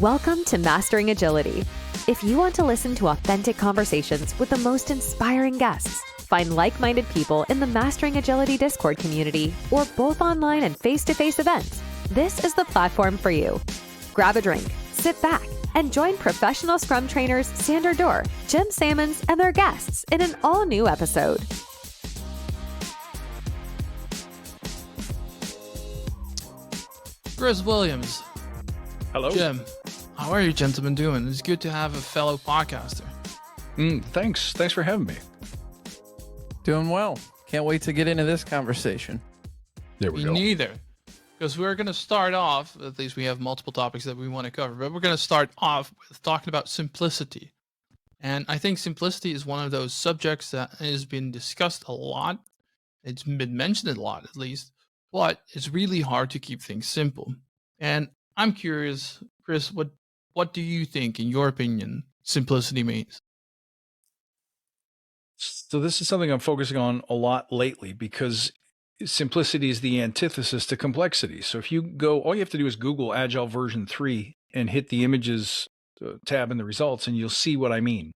Welcome to Mastering Agility. If you want to listen to authentic conversations with the most inspiring guests, find like-minded people in the Mastering Agility Discord community, or both online and face-to-face events, this is the platform for you. Grab a drink, sit back, and join professional Scrum trainers Sander Dorr, Jim Sammons, and their guests in an all-new episode. Chris Williams. Hello. Jim. How are you gentlemen doing? It's good to have a fellow podcaster. Thanks for having me. Doing well. Can't wait to get into this conversation. There we go. Neither. Because we're going to start off, at least we have multiple topics that we want to cover, but we're going to start off with talking about simplicity. And I think simplicity is one of those subjects that has been discussed a lot. It's been mentioned a lot, at least, but it's really hard to keep things simple. And I'm curious, Chris, what do you think, in your opinion, simplicity means? So this is something I'm focusing on a lot lately because simplicity is the antithesis to complexity. So if you go, all you have to do is Google Agile version 3 and hit the images tab in the results, and you'll see what I mean.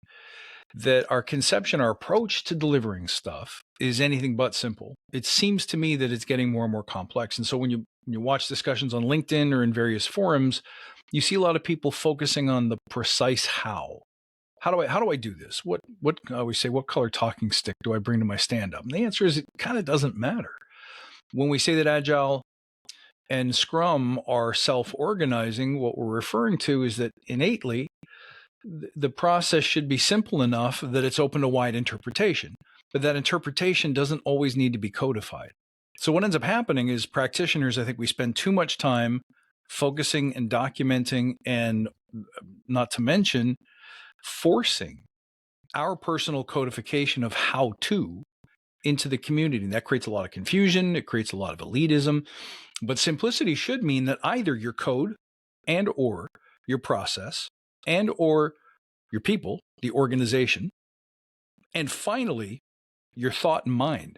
That our conception, our approach to delivering stuff is anything but simple. It seems to me that it's getting more and more complex. And so when you watch discussions on LinkedIn or in various forums, you see a lot of people focusing on the precise how. How do I do this? What I always say, what color talking stick do I bring to my stand-up? And the answer is it kind of doesn't matter. When we say that Agile and Scrum are self-organizing, what we're referring to is that innately, the process should be simple enough that it's open to wide interpretation, but that interpretation doesn't always need to be codified. So what ends up happening is practitioners, I think we spend too much time focusing and documenting, and not to mention forcing our personal codification of how to into the community. And that creates a lot of confusion. It creates a lot of elitism. But simplicity should mean that either your code and or your process and or your people, the organization, and finally, your thought and mind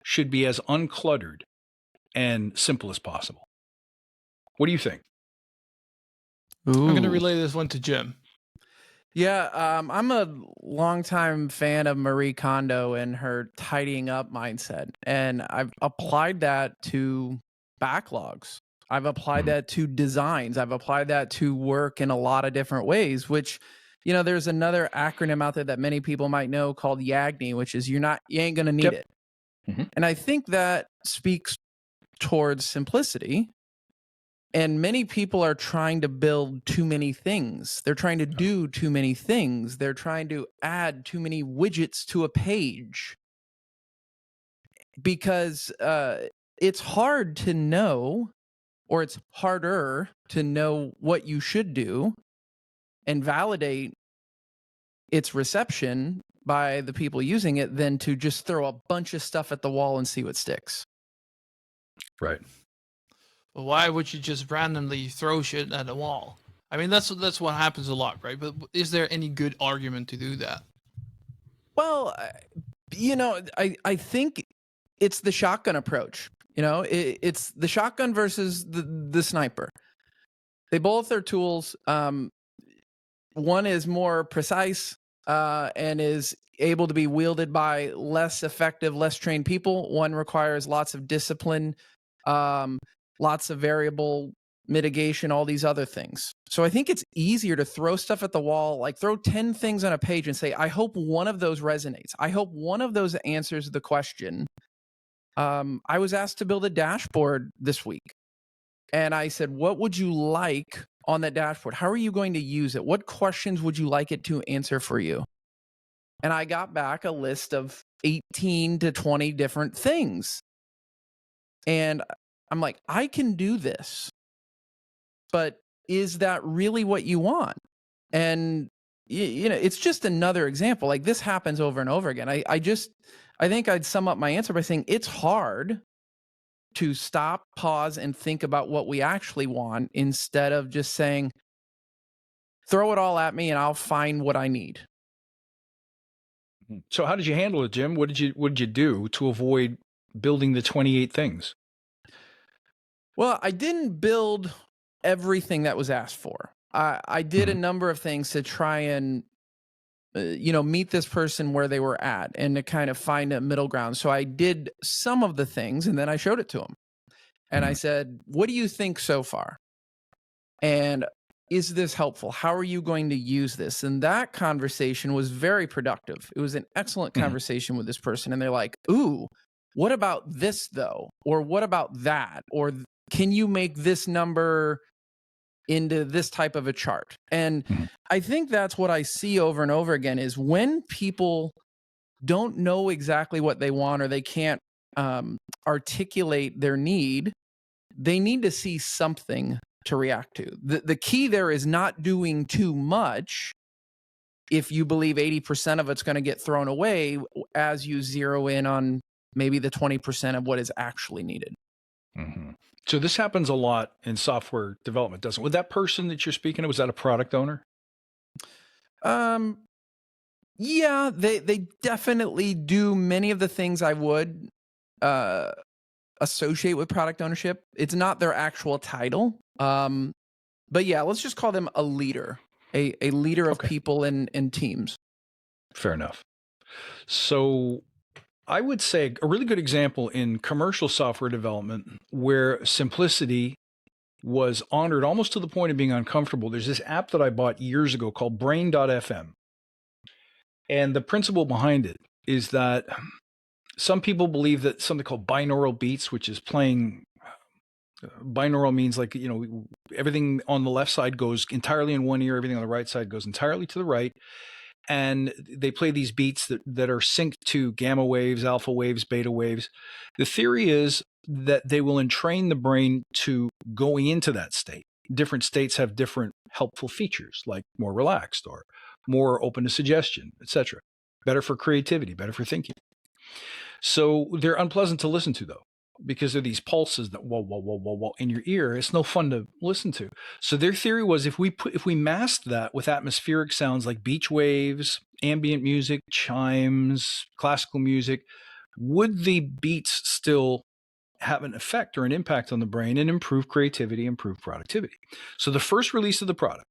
should be as uncluttered and simple as possible. What do you think? I'm going to relay this one to Jim. Yeah, I'm a longtime fan of Marie Kondo and her tidying up mindset. And I've applied that to backlogs. I've applied that to designs. I've applied that to work in a lot of different ways, which, you know, there's another acronym out there that many people might know called YAGNI, which is you ain't going to need it. And I think that speaks towards simplicity. And many people are trying to build too many things. They're trying to do too many things. They're trying to add too many widgets to a page. Because it's hard to know, or it's harder to know what you should do and validate its reception by the people using it than to just throw a bunch of stuff at the wall and see what sticks. Right. Well, why would you just randomly throw shit at a wall? I mean, that's what happens a lot, right? But is there any good argument to do that? Well, you know, I think it's the shotgun approach. You know, it's the shotgun versus the sniper. They both are tools. One is more precise and is able to be wielded by less effective, less trained people. One requires lots of discipline, lots of variable mitigation, all these other things. So I think it's easier to throw stuff at the wall, like throw 10 things on a page and say, I hope one of those resonates. I hope one of those answers the question. I was asked to build a dashboard this week. And I said, what would you like on that dashboard? How are you going to use it? What questions would you like it to answer for you? And I got back a list of 18 to 20 different things. And I'm like, I can do this, but is that really what you want? And, you know, it's just another example. Like this happens over and over again. I think I'd sum up my answer by saying it's hard to stop, pause, and think about what we actually want instead of just saying, throw it all at me and I'll find what I need. So how did you handle it, Jim? What did you do to avoid building the 28 things? Well, I didn't build everything that was asked for. I did a number of things to try and meet this person where they were at and to kind of find a middle ground. So I did some of the things and then I showed it to him. And I said, what do you think so far? And is this helpful? How are you going to use this? And that conversation was very productive. It was an excellent conversation with this person. And they're like, ooh, what about this though? Or what about that? Or can you make this number into this type of a chart? And I think that's what I see over and over again is when people don't know exactly what they want or they can't articulate their need, they need to see something to react to. The key there is not doing too much if you believe 80% of it's going to get thrown away as you zero in on maybe the 20% of what is actually needed. So this happens a lot in software development, doesn't it? With that person that you're speaking of, was that a product owner? Yeah, they definitely do many of the things I would associate with product ownership. It's not their actual title. But yeah, let's just call them a leader, a leader of people in teams. Fair enough. So I would say a really good example in commercial software development where simplicity was honored almost to the point of being uncomfortable. There's this app that I bought years ago called brain.fm. And the principle behind it is that some people believe that something called binaural beats, which is playing, binaural means like, everything on the left side goes entirely in one ear, everything on the right side goes entirely to the right. And they play these beats that are synced to gamma waves, alpha waves, beta waves. The theory is that they will entrain the brain to going into that state. Different states have different helpful features, like more relaxed or more open to suggestion, etc. Better for creativity, better for thinking. So they're unpleasant to listen to, though, because they're these pulses that whoa, whoa, whoa, whoa, whoa in your ear. It's no fun to listen to. So their theory was if we masked that with atmospheric sounds like beach waves, ambient music, chimes, classical music, would the beats still have an effect or an impact on the brain and improve creativity, improve productivity? So the first release of the product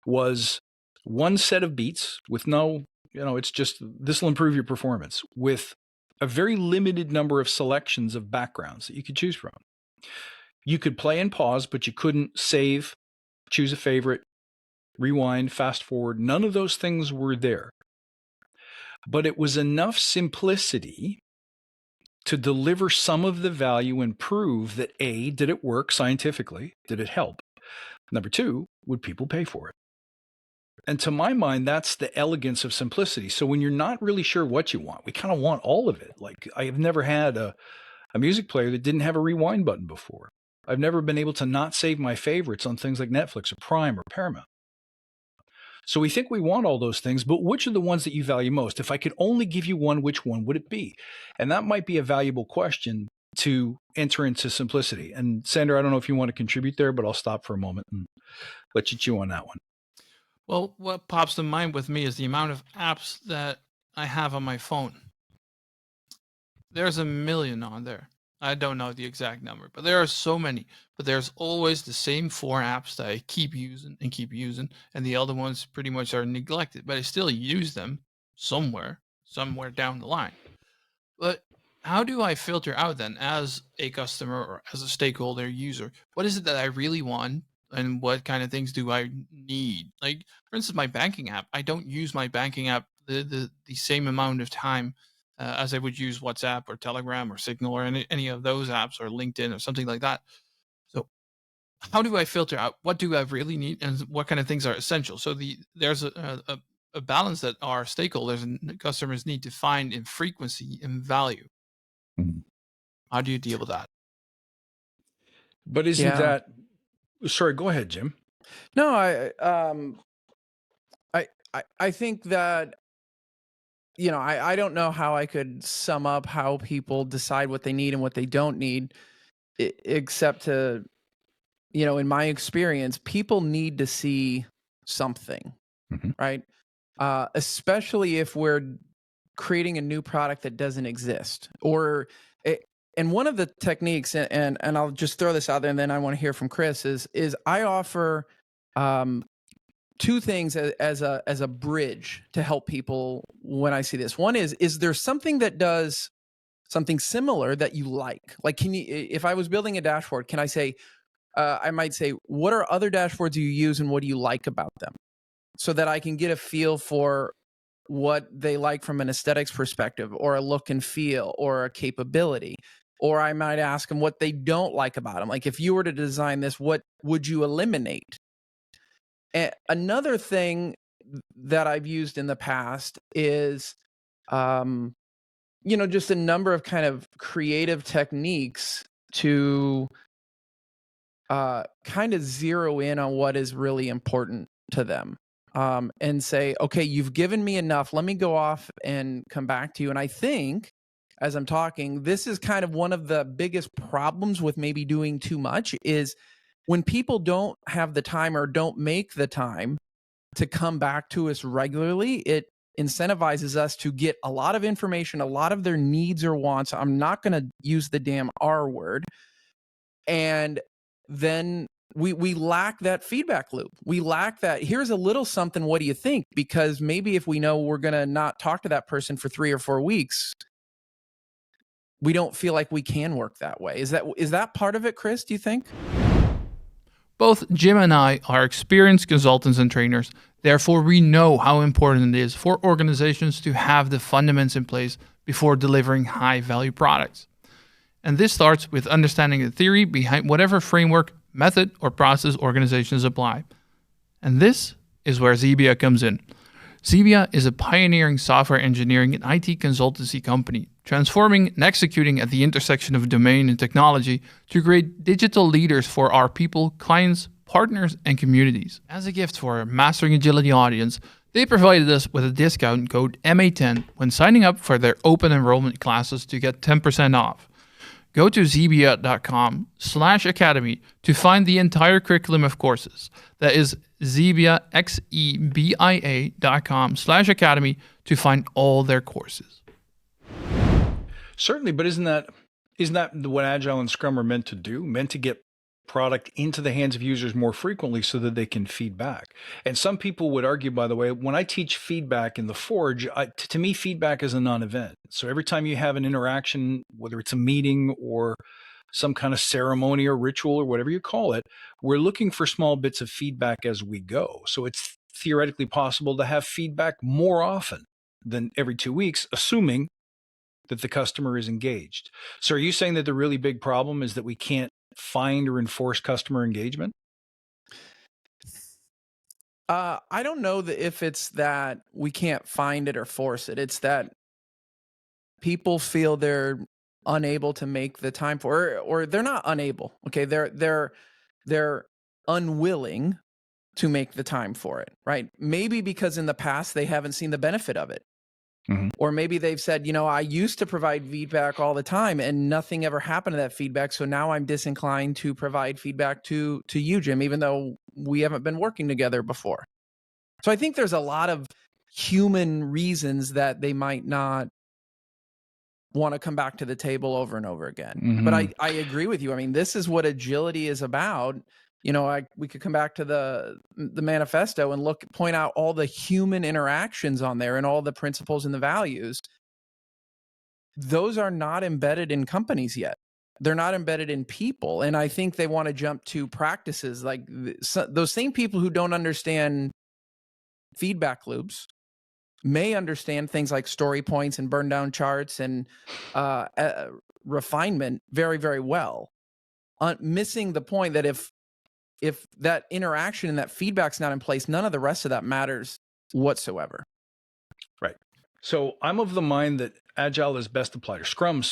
was one set of beats with no, it's just this will improve your performance with a very limited number of selections of backgrounds that you could choose from. You could play and pause, but you couldn't save, choose a favorite, rewind, fast forward. None of those things were there. But it was enough simplicity to deliver some of the value and prove that A, did it work scientifically? Did it help? Number two, would people pay for it? And to my mind, that's the elegance of simplicity. So when you're not really sure what you want, we kind of want all of it. Like I have never had a music player that didn't have a rewind button before. I've never been able to not save my favorites on things like Netflix or Prime or Paramount. So we think we want all those things, but which are the ones that you value most? If I could only give you one, which one would it be? And that might be a valuable question to enter into simplicity. And Sandra, I don't know if you want to contribute there, but I'll stop for a moment and let you chew on that one. Well, what pops to mind with me is the amount of apps that I have on my phone. There's a million on there. I don't know the exact number, but there are so many. But there's always the same 4 apps that I keep using, and the other ones pretty much are neglected. But I still use them somewhere down the line. But how do I filter out then, as a customer or as a stakeholder user, what is it that I really want? And what kind of things do I need? Like, for instance, my banking app. I don't use my banking app the same amount of time as I would use WhatsApp or Telegram or Signal or any of those apps or LinkedIn or something like that. So how do I filter out what do I really need and what kind of things are essential? So there's a balance that our stakeholders and customers need to find in frequency and value. How do you deal with that? But isn't that... Sorry, go ahead, Jim. No, I think that, I don't know how I could sum up how people decide what they need and what they don't need, except to, in my experience, people need to see something, right? Especially if we're creating a new product that doesn't exist and one of the techniques, and I'll just throw this out there, and then I want to hear from Chris, is I offer two things as a bridge to help people when I see this. One is there something that does something similar that you like? Like, can you, if I was building a dashboard, can I say, I might say, what are other dashboards you use and what do you like about them? So that I can get a feel for what they like from an aesthetics perspective, or a look and feel, or a capability. Or I might ask them what they don't like about them. Like, if you were to design this, what would you eliminate? And another thing that I've used in the past is, just a number of kind of creative techniques to kind of zero in on what is really important to them. And say, okay, you've given me enough. Let me go off and come back to you. And I think as I'm talking, this is kind of one of the biggest problems with maybe doing too much, is when people don't have the time or don't make the time to come back to us regularly, it incentivizes us to get a lot of information, a lot of their needs or wants. I'm not going to use the damn R word. And then we lack that feedback loop. We lack that, here's a little something, what do you think? Because maybe if we know we're going to not talk to that person for 3 or 4 weeks, we don't feel like we can work that way. Is that part of it, Chris, do you think? Both Jim and I are experienced consultants and trainers. Therefore, we know how important it is for organizations to have the fundamentals in place before delivering high-value products. And this starts with understanding the theory behind whatever framework, method, or process organizations apply. And this is where Zebia comes in. Zebia is a pioneering software engineering and IT consultancy company, transforming and executing at the intersection of domain and technology to create digital leaders for our people, clients, partners, and communities. As a gift for our Mastering Agility audience, they provided us with a discount code MA10 when signing up for their open enrollment classes to get 10% off. Go to zebia.com/academy to find the entire curriculum of courses. That is Zebia, XEBIA.com/academy to find all their courses. Certainly, but isn't that what Agile and Scrum are meant to do? Meant to get product into the hands of users more frequently so that they can feedback. And some people would argue, by the way, when I teach feedback in the Forge, to me, feedback is a non-event. So every time you have an interaction, whether it's a meeting or some kind of ceremony or ritual or whatever you call it, we're looking for small bits of feedback as we go. So it's theoretically possible to have feedback more often than every 2 weeks, assuming that the customer is engaged. So are you saying that the really big problem is that we can't find or enforce customer engagement? I don't know that if it's that we can't find it or force it. It's that people feel they're unable to make the time for it, or they're not unable. Okay, they're unwilling to make the time for it, right? Maybe because in the past they haven't seen the benefit of it. Mm-hmm. Or maybe they've said, I used to provide feedback all the time and nothing ever happened to that feedback. So now I'm disinclined to provide feedback to you, Jim, even though we haven't been working together before. So I think there's a lot of human reasons that they might not want to come back to the table over and over again. Mm-hmm. But I agree with you. I mean, this is what agility is about. We could come back to the manifesto and point out all the human interactions on there and all the principles and the values. Those are not embedded in companies yet. They're not embedded in people. And I think they want to jump to practices like those same people who don't understand feedback loops may understand things like story points and burn down charts and refinement very, very well. Missing the point that if that interaction and that feedback's not in place, none of the rest of that matters whatsoever. Right. So I'm of the mind that Agile is best applied, or Scrum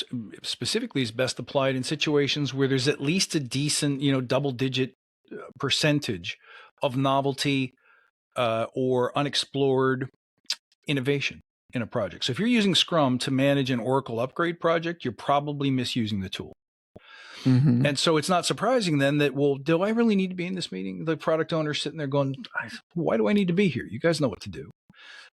specifically is best applied in situations where there's at least a decent, double-digit percentage of novelty or unexplored innovation in a project. So if you're using Scrum to manage an Oracle upgrade project, you're probably misusing the tool. Mm-hmm. And so it's not surprising then that, well, do I really need to be in this meeting? The product owner's sitting there going, why do I need to be here? You guys know what to do.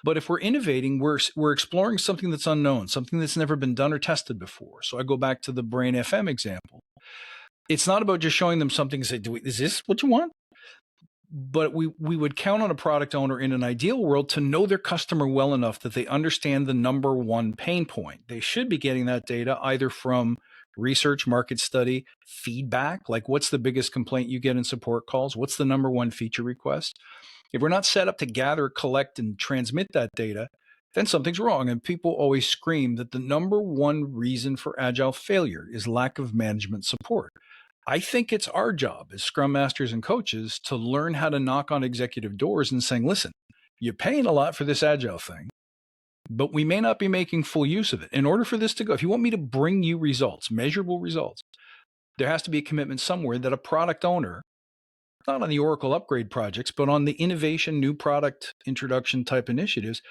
But if we're innovating, we're exploring something that's unknown, something that's never been done or tested before. So I go back to the Brain FM example. It's not about just showing them something and say, is this what you want? But we would count on a product owner in an ideal world to know their customer well enough that they understand the number one pain point. They should be getting that data either from research, market study, feedback, like what's the biggest complaint you get in support calls? What's the number one feature request? If we're not set up to gather, collect, and transmit that data, then something's wrong. And people always scream that the number one reason for Agile failure is lack of management support. I think it's our job as Scrum Masters and coaches to learn how to knock on executive doors and saying, listen, you're paying a lot for this Agile thing, but we may not be making full use of it. In order for this to go, if you want me to bring you results, measurable results, there has to be a commitment somewhere that a product owner, not on the Oracle upgrade projects, but on the innovation, new product introduction type initiatives,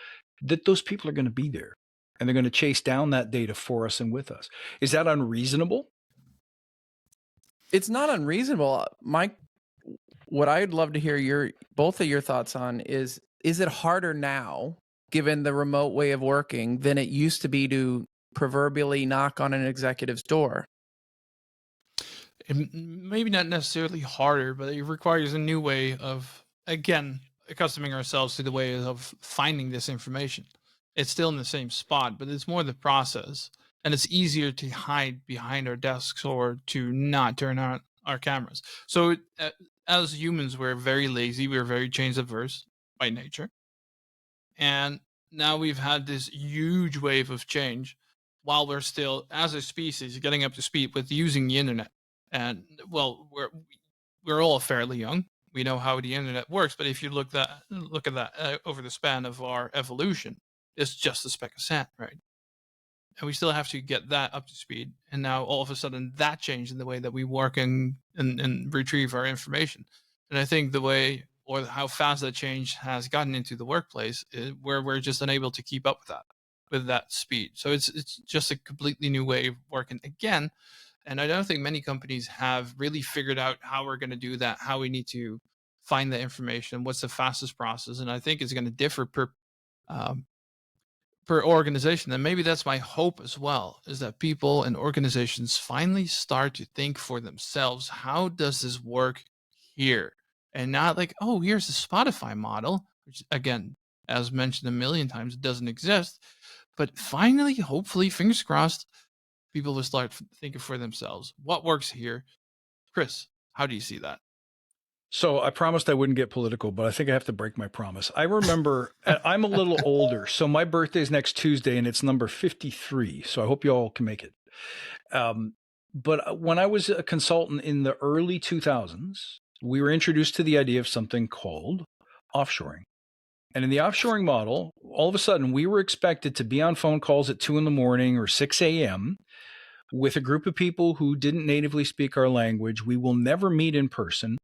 that those people are going to be there and they're going to chase down that data for us and with us. Is that unreasonable? It's not unreasonable. Mike, what I'd love to hear both of your thoughts on is it harder now, given the remote way of working, than it used to be to proverbially knock on an executive's door? Maybe not necessarily harder, but it requires a new way of, again, accustoming ourselves to the way of finding this information. It's still in the same spot, but it's more the process. And it's easier to hide behind our desks or to not turn on our cameras. So as humans, we're very lazy. We're very change averse by nature. And now we've had this huge wave of change while we're still, as a species, getting up to speed with using the internet. And well, we're all fairly young. We know how the internet works. But if you look at that over the span of our evolution, it's just a speck of sand, right? And we still have to get that up to speed. And now all of a sudden that changed in the way that we work and retrieve our information. And I think the way or how fast that change has gotten into the workplace is where we're just unable to keep up with that speed. So it's just a completely new way of working again. And I don't think many companies have really figured out how we're going to do that, how we need to find the information, what's the fastest process. And I think it's going to differ per organization. And maybe that's my hope as well, is that people and organizations finally start to think for themselves, how does this work here? And not like, oh, here's the Spotify model, which again, as mentioned a million times, doesn't exist. But finally, hopefully, fingers crossed, people will start thinking for themselves. What works here? Chris, how do you see that? So I promised I wouldn't get political, but I think I have to break my promise. I remember I'm a little older, so my birthday is next Tuesday and it's number 53. So I hope you all can make it. But when I was a consultant in the early 2000s, we were introduced to the idea of something called offshoring. And in the offshoring model, all of a sudden we were expected to be on phone calls at 2 a.m. or 6 a.m. with a group of people who didn't natively speak our language. We will never meet in person.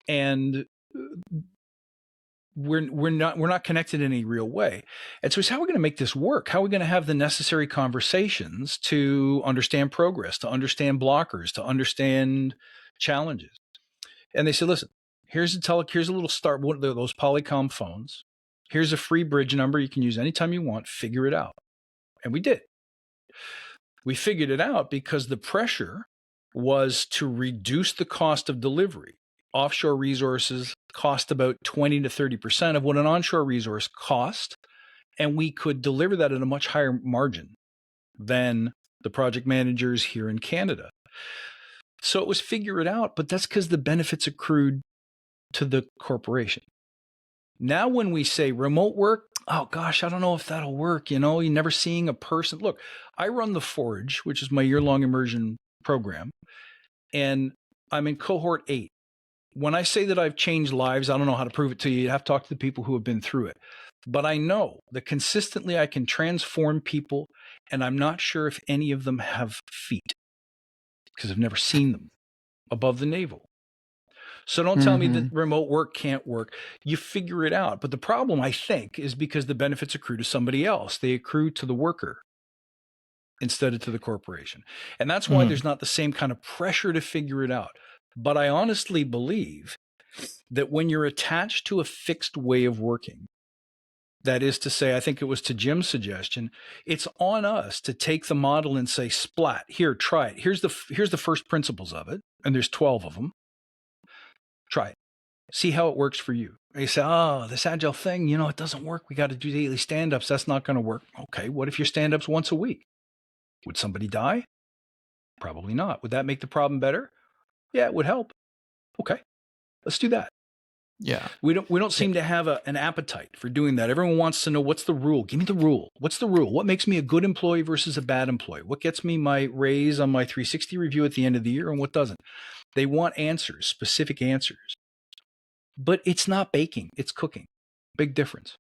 And we're not connected in any real way. And so it's how are we going to make this work? How are we going to have the necessary conversations to understand progress, to understand blockers, to understand challenges? And they said, listen, here's a little start, one of those Polycom phones. Here's a free bridge number you can use anytime you want. Figure it out. And we did. We figured it out because the pressure was to reduce the cost of delivery. Offshore resources cost about 20 to 30% of what an onshore resource cost, and we could deliver that at a much higher margin than the project managers here in Canada. So it was figure it out, but that's because the benefits accrued to the corporation. Now when we say remote work, oh gosh, I don't know if that'll work. You're never seeing a person. Look, I run the Forge, which is my year-long immersion program, and I'm in cohort 8. When I say that I've changed lives, I don't know how to prove it to you. You have to talk to the people who have been through it. But I know that consistently I can transform people, and I'm not sure if any of them have feet because I've never seen them above the navel. So don't tell me that remote work can't work. You figure it out. But the problem, I think, is because the benefits accrue to somebody else. They accrue to the worker instead of to the corporation. And that's why there's not the same kind of pressure to figure it out. But I honestly believe that when you're attached to a fixed way of working, that is to say, I think it was to Jim's suggestion, it's on us to take the model and say, splat, here, try it. Here's the first principles of it. And there's 12 of them. Try it. See how it works for you. You say, oh, this Agile thing, it doesn't work. We got to do daily stand-ups. That's not going to work. Okay, what if your stand-ups once a week? Would somebody die? Probably not. Would that make the problem better? Yeah, it would help. Okay, let's do that. Yeah. We don't seem to have an appetite for doing that. Everyone wants to know, what's the rule? Give me the rule. What's the rule? What makes me a good employee versus a bad employee? What gets me my raise on my 360 review at the end of the year and what doesn't? They want answers, specific answers. But it's not baking, it's cooking. Big difference.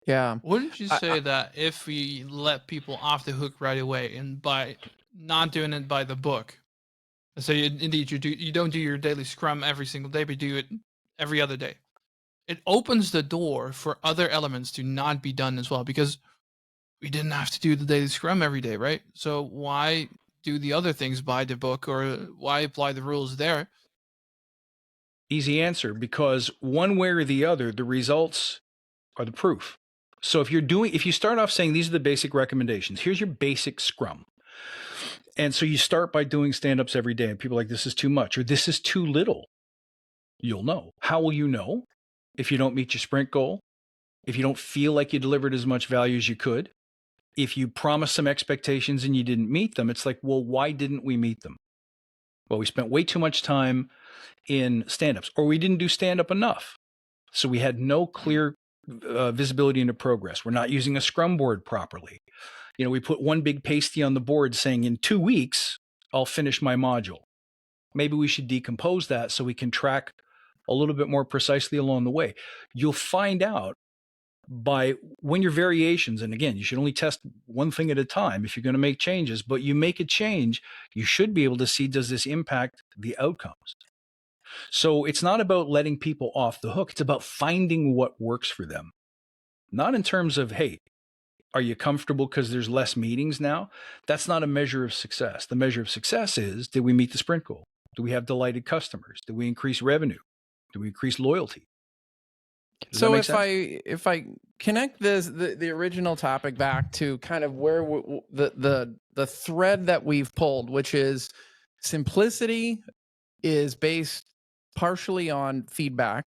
Yeah. Wouldn't you say that if we let people off the hook right away and by not doing it by the book, so indeed you don't do your daily scrum every single day, but do it every other day, it opens the door for other elements to not be done as well, because we didn't have to do the daily scrum every day, right? So why do the other things by the book, or why apply the rules there? Easy answer, because one way or the other, the results are the proof. So if you start off saying these are the basic recommendations, here's your basic scrum. And so you start by doing stand-ups every day, and people are like, this is too much, or this is too little. You'll know. How will you know? If you don't meet your sprint goal, if you don't feel like you delivered as much value as you could, if you promised some expectations and you didn't meet them, it's like, well, why didn't we meet them? Well, we spent way too much time in stand-ups, or we didn't do stand-up enough. So we had no clear visibility into progress. We're not using a scrum board properly. We put one big pasty on the board saying in 2 weeks, I'll finish my module. Maybe we should decompose that so we can track a little bit more precisely along the way. You'll find out by when your variations, and again, you should only test one thing at a time if you're going to make changes, but you make a change, you should be able to see, does this impact the outcomes? So it's not about letting people off the hook. It's about finding what works for them. Not in terms of, hey, are you comfortable because there's less meetings now? That's not a measure of success. The measure of success is, did we meet the sprint goal? Do we have delighted customers? Did we increase revenue? Do we increase loyalty? Does that make sense? If I connect the original topic back to kind of where the thread that we've pulled, which is simplicity is based partially on feedback.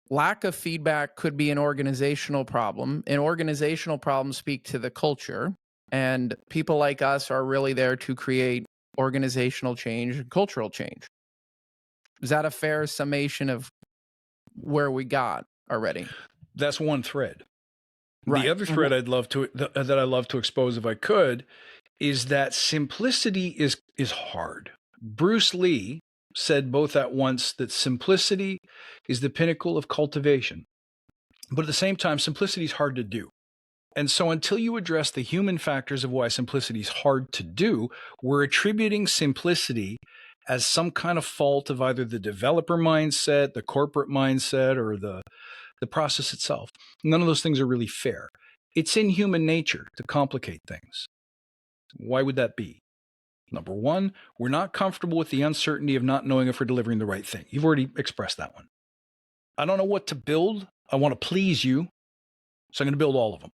Lack of feedback could be an organizational problem. An organizational problem speak to the culture, and people like us are really there to create organizational change and cultural change. Is that a fair summation of where we got already? That's one thread. Right. The other thread that I love to expose, if I could, is that simplicity is hard. Bruce Lee said both at once that simplicity is the pinnacle of cultivation, but at the same time, simplicity is hard to do. And so until you address the human factors of why simplicity is hard to do, we're attributing simplicity as some kind of fault of either the developer mindset, the corporate mindset, or the process itself. None of those things are really fair. It's in human nature to complicate things. Why would that be? Number one, we're not comfortable with the uncertainty of not knowing if we're delivering the right thing. You've already expressed that one. I don't know what to build. I want to please you, so I'm going to build all of them.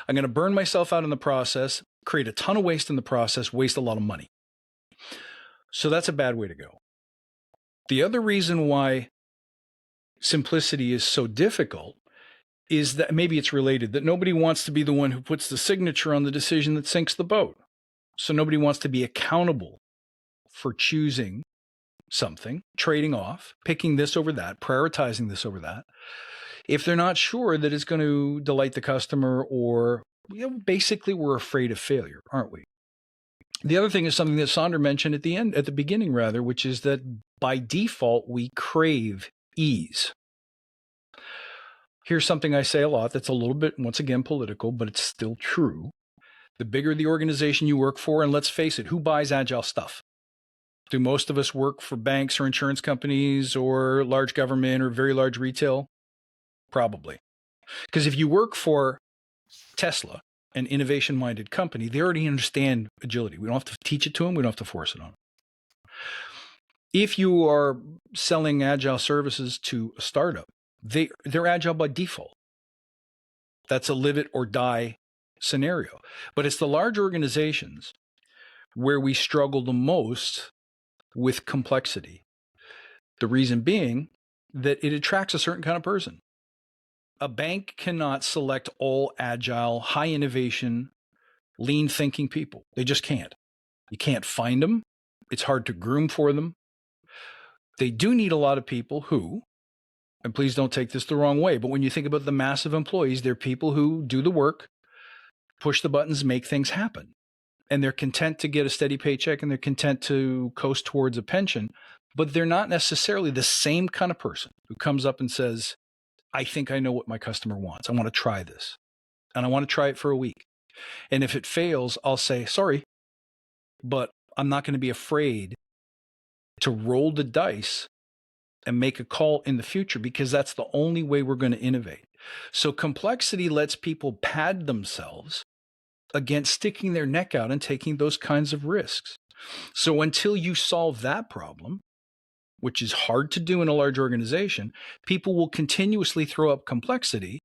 I'm going to burn myself out in the process, create a ton of waste in the process, waste a lot of money. So that's a bad way to go. The other reason why simplicity is so difficult is that maybe it's related, that nobody wants to be the one who puts the signature on the decision that sinks the boat. So nobody wants to be accountable for choosing something, trading off, picking this over that, prioritizing this over that, if they're not sure that it's going to delight the customer, or basically we're afraid of failure, aren't we? The other thing is something that Sandra mentioned at the beginning, which is that by default, we crave ease. Here's something I say a lot that's a little bit, once again, political, but it's still true. The bigger the organization you work for, and let's face it, who buys Agile stuff? Do most of us work for banks or insurance companies or large government or very large retail? Probably. Because if you work for Tesla, an innovation-minded company, they already understand agility. We don't have to teach it to them. We don't have to force it on them. If you are selling Agile services to a startup, they're Agile by default. That's a live it or die scenario. But it's the large organizations where we struggle the most with complexity. The reason being, that it attracts a certain kind of person. A bank cannot select all agile, high innovation, lean thinking people. They just can't. You can't find them. It's hard to groom for them. They do need a lot of people who, and please don't take this the wrong way, but when you think about the massive employees, they're people who do the work, push the buttons, make things happen. And they're content to get a steady paycheck and they're content to coast towards a pension, but they're not necessarily the same kind of person who comes up and says, I think I know what my customer wants. I want to try this and I want to try it for a week. And if it fails, I'll say, sorry, but I'm not going to be afraid to roll the dice and make a call in the future because that's the only way we're going to innovate. So complexity lets people pad themselves against sticking their neck out and taking those kinds of risks. So until you solve that problem, which is hard to do in a large organization, people will continuously throw up complexity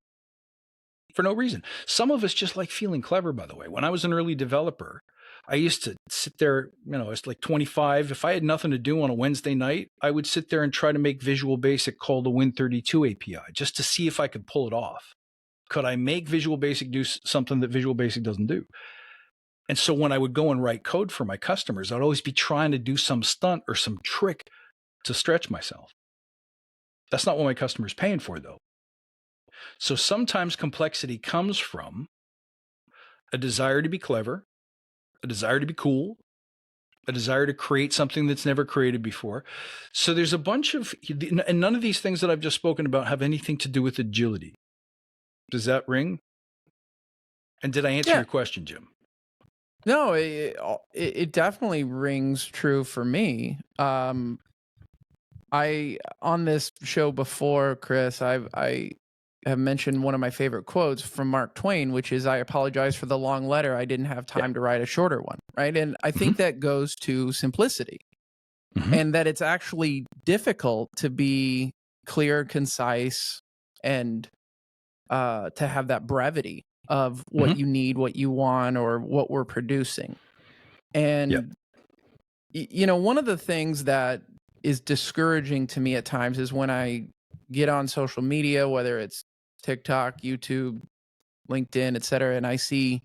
for no reason. Some of us just like feeling clever, by the way. When I was an early developer, I used to sit there, I was like 25. If I had nothing to do on a Wednesday night, I would sit there and try to make Visual Basic call the Win32 API just to see if I could pull it off. Could I make Visual Basic do something that Visual Basic doesn't do? And so when I would go and write code for my customers, I'd always be trying to do some stunt or some trick to stretch myself. That's not what my customer's paying for, though. So sometimes complexity comes from a desire to be clever, a desire to be cool, a desire to create something that's never created before. So there's a bunch of, and none of these things that I've just spoken about have anything to do with agility. Does that ring? And did I answer your question, Jim? No, it definitely rings true for me. I on this show before, Chris, I have mentioned one of my favorite quotes from Mark Twain, which is, "I apologize for the long letter. I didn't have time to write a shorter one." Right, and I think that goes to simplicity, and that it's actually difficult to be clear, concise, and to have that brevity of what you need, what you want, or what we're producing. And one of the things that is discouraging to me at times is when I get on social media, whether it's TikTok, YouTube, LinkedIn, etc., and I see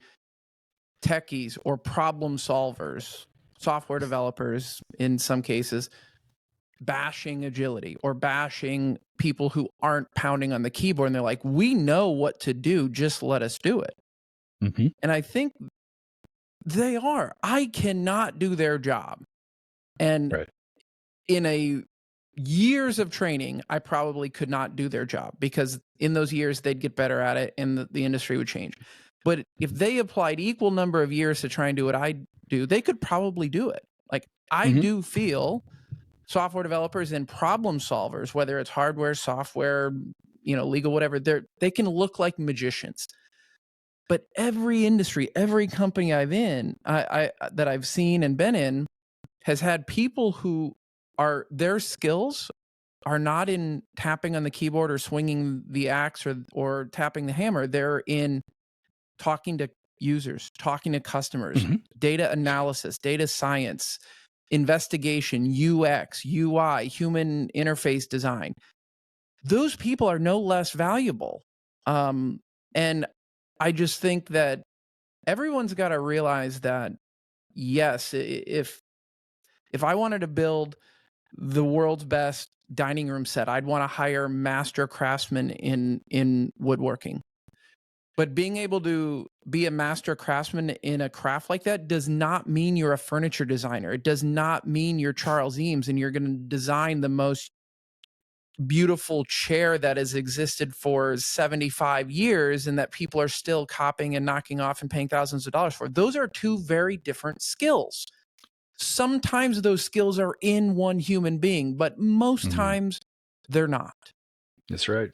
techies or problem solvers, software developers in some cases, bashing agility or bashing people who aren't pounding on the keyboard, and they're like, we know what to do, just let us do it. And I think they are. I cannot do their job. And in a years of training, I probably could not do their job, because in those years they'd get better at it and the industry would change. But if they applied equal number of years to try and do what I do, they could probably do it. Like, I do feel software developers and problem solvers, whether it's hardware, software, legal, whatever, they can look like magicians. But every industry, every company that I've seen and been in has had people who their skills are not in tapping on the keyboard or swinging the axe or tapping the hammer. They're in talking to users, talking to customers, data analysis, data science, investigation, UX, UI, human interface design. Those people are no less valuable. And I just think that everyone's got to realize that, yes, if I wanted to build the world's best dining room set, I'd want to hire master craftsmen in woodworking. But being able to be a master craftsman in a craft like that does not mean you're a furniture designer. It does not mean you're Charles Eames and you're going to design the most beautiful chair that has existed for 75 years and that people are still copying and knocking off and paying thousands of dollars for. Those are two very different skills. Sometimes those skills are in one human being, but most times they're not. That's right.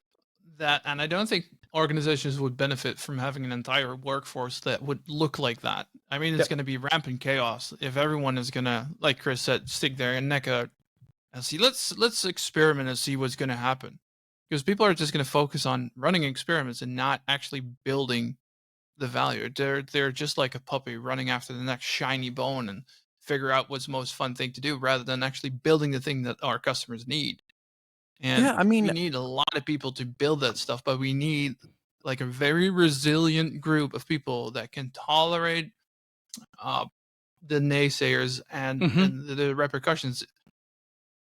And I don't think organizations would benefit from having an entire workforce that would look like that. I mean, it's going to be rampant chaos if everyone is going to, like Chris said, stick their neck out and see, let's experiment and see what's going to happen. Because people are just going to focus on running experiments and not actually building the value. They're just like a puppy running after the next shiny bone and figure out what's the most fun thing to do rather than actually building the thing that our customers need. And Yeah, I we mean, need a lot of people to build that stuff, but we need like a very resilient group of people that can tolerate uh, the naysayers and, Mm-hmm. and the repercussions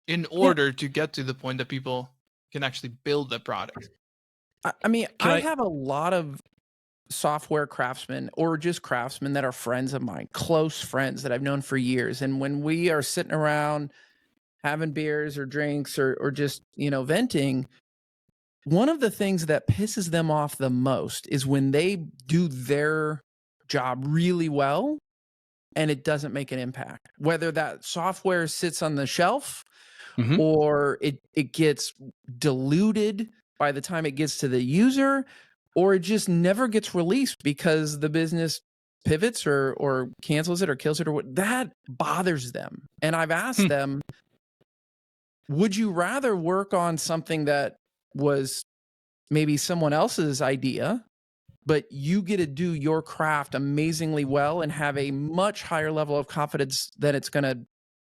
in yeah, order to get to the point that people can actually build the product. I mean, Can I I? have a lot of software craftsmen or just craftsmen that are friends of mine, close friends that I've known for years. And when we are sitting around having beers or drinks or just, venting, one of the things that pisses them off the most is when they do their job really well and it doesn't make an impact. Whether that software sits on the shelf Mm-hmm. or it gets diluted by the time it gets to the user, or it just never gets released because the business pivots or cancels it or kills it, or what, that bothers them. And I've asked them, would you rather work on something that was maybe someone else's idea, but you get to do your craft amazingly well and have a much higher level of confidence that it's going to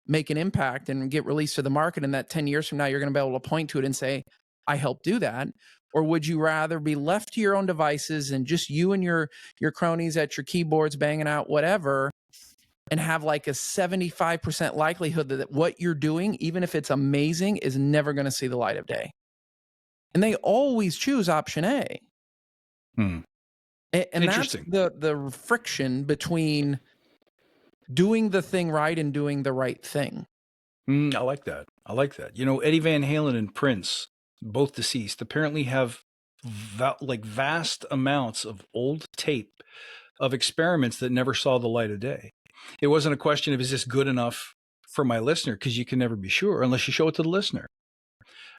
make an impact and get released to the market, and that 10 years from now you're going to be able to point to it and say, I helped do that? Or would you rather be left to your own devices and just you and your cronies at your keyboards banging out whatever, and have like a 75% likelihood that what you're doing, even if it's amazing, is never going to see the light of day? And they always choose option A. Hmm. And that's Interesting. the friction between doing the thing right and doing the right thing. I like that. I like that. Eddie Van Halen and Prince, both deceased, apparently have vast amounts of old tape of experiments that never saw the light of day. It wasn't a question of, is this good enough for my listener? Because you can never be sure unless you show it to the listener.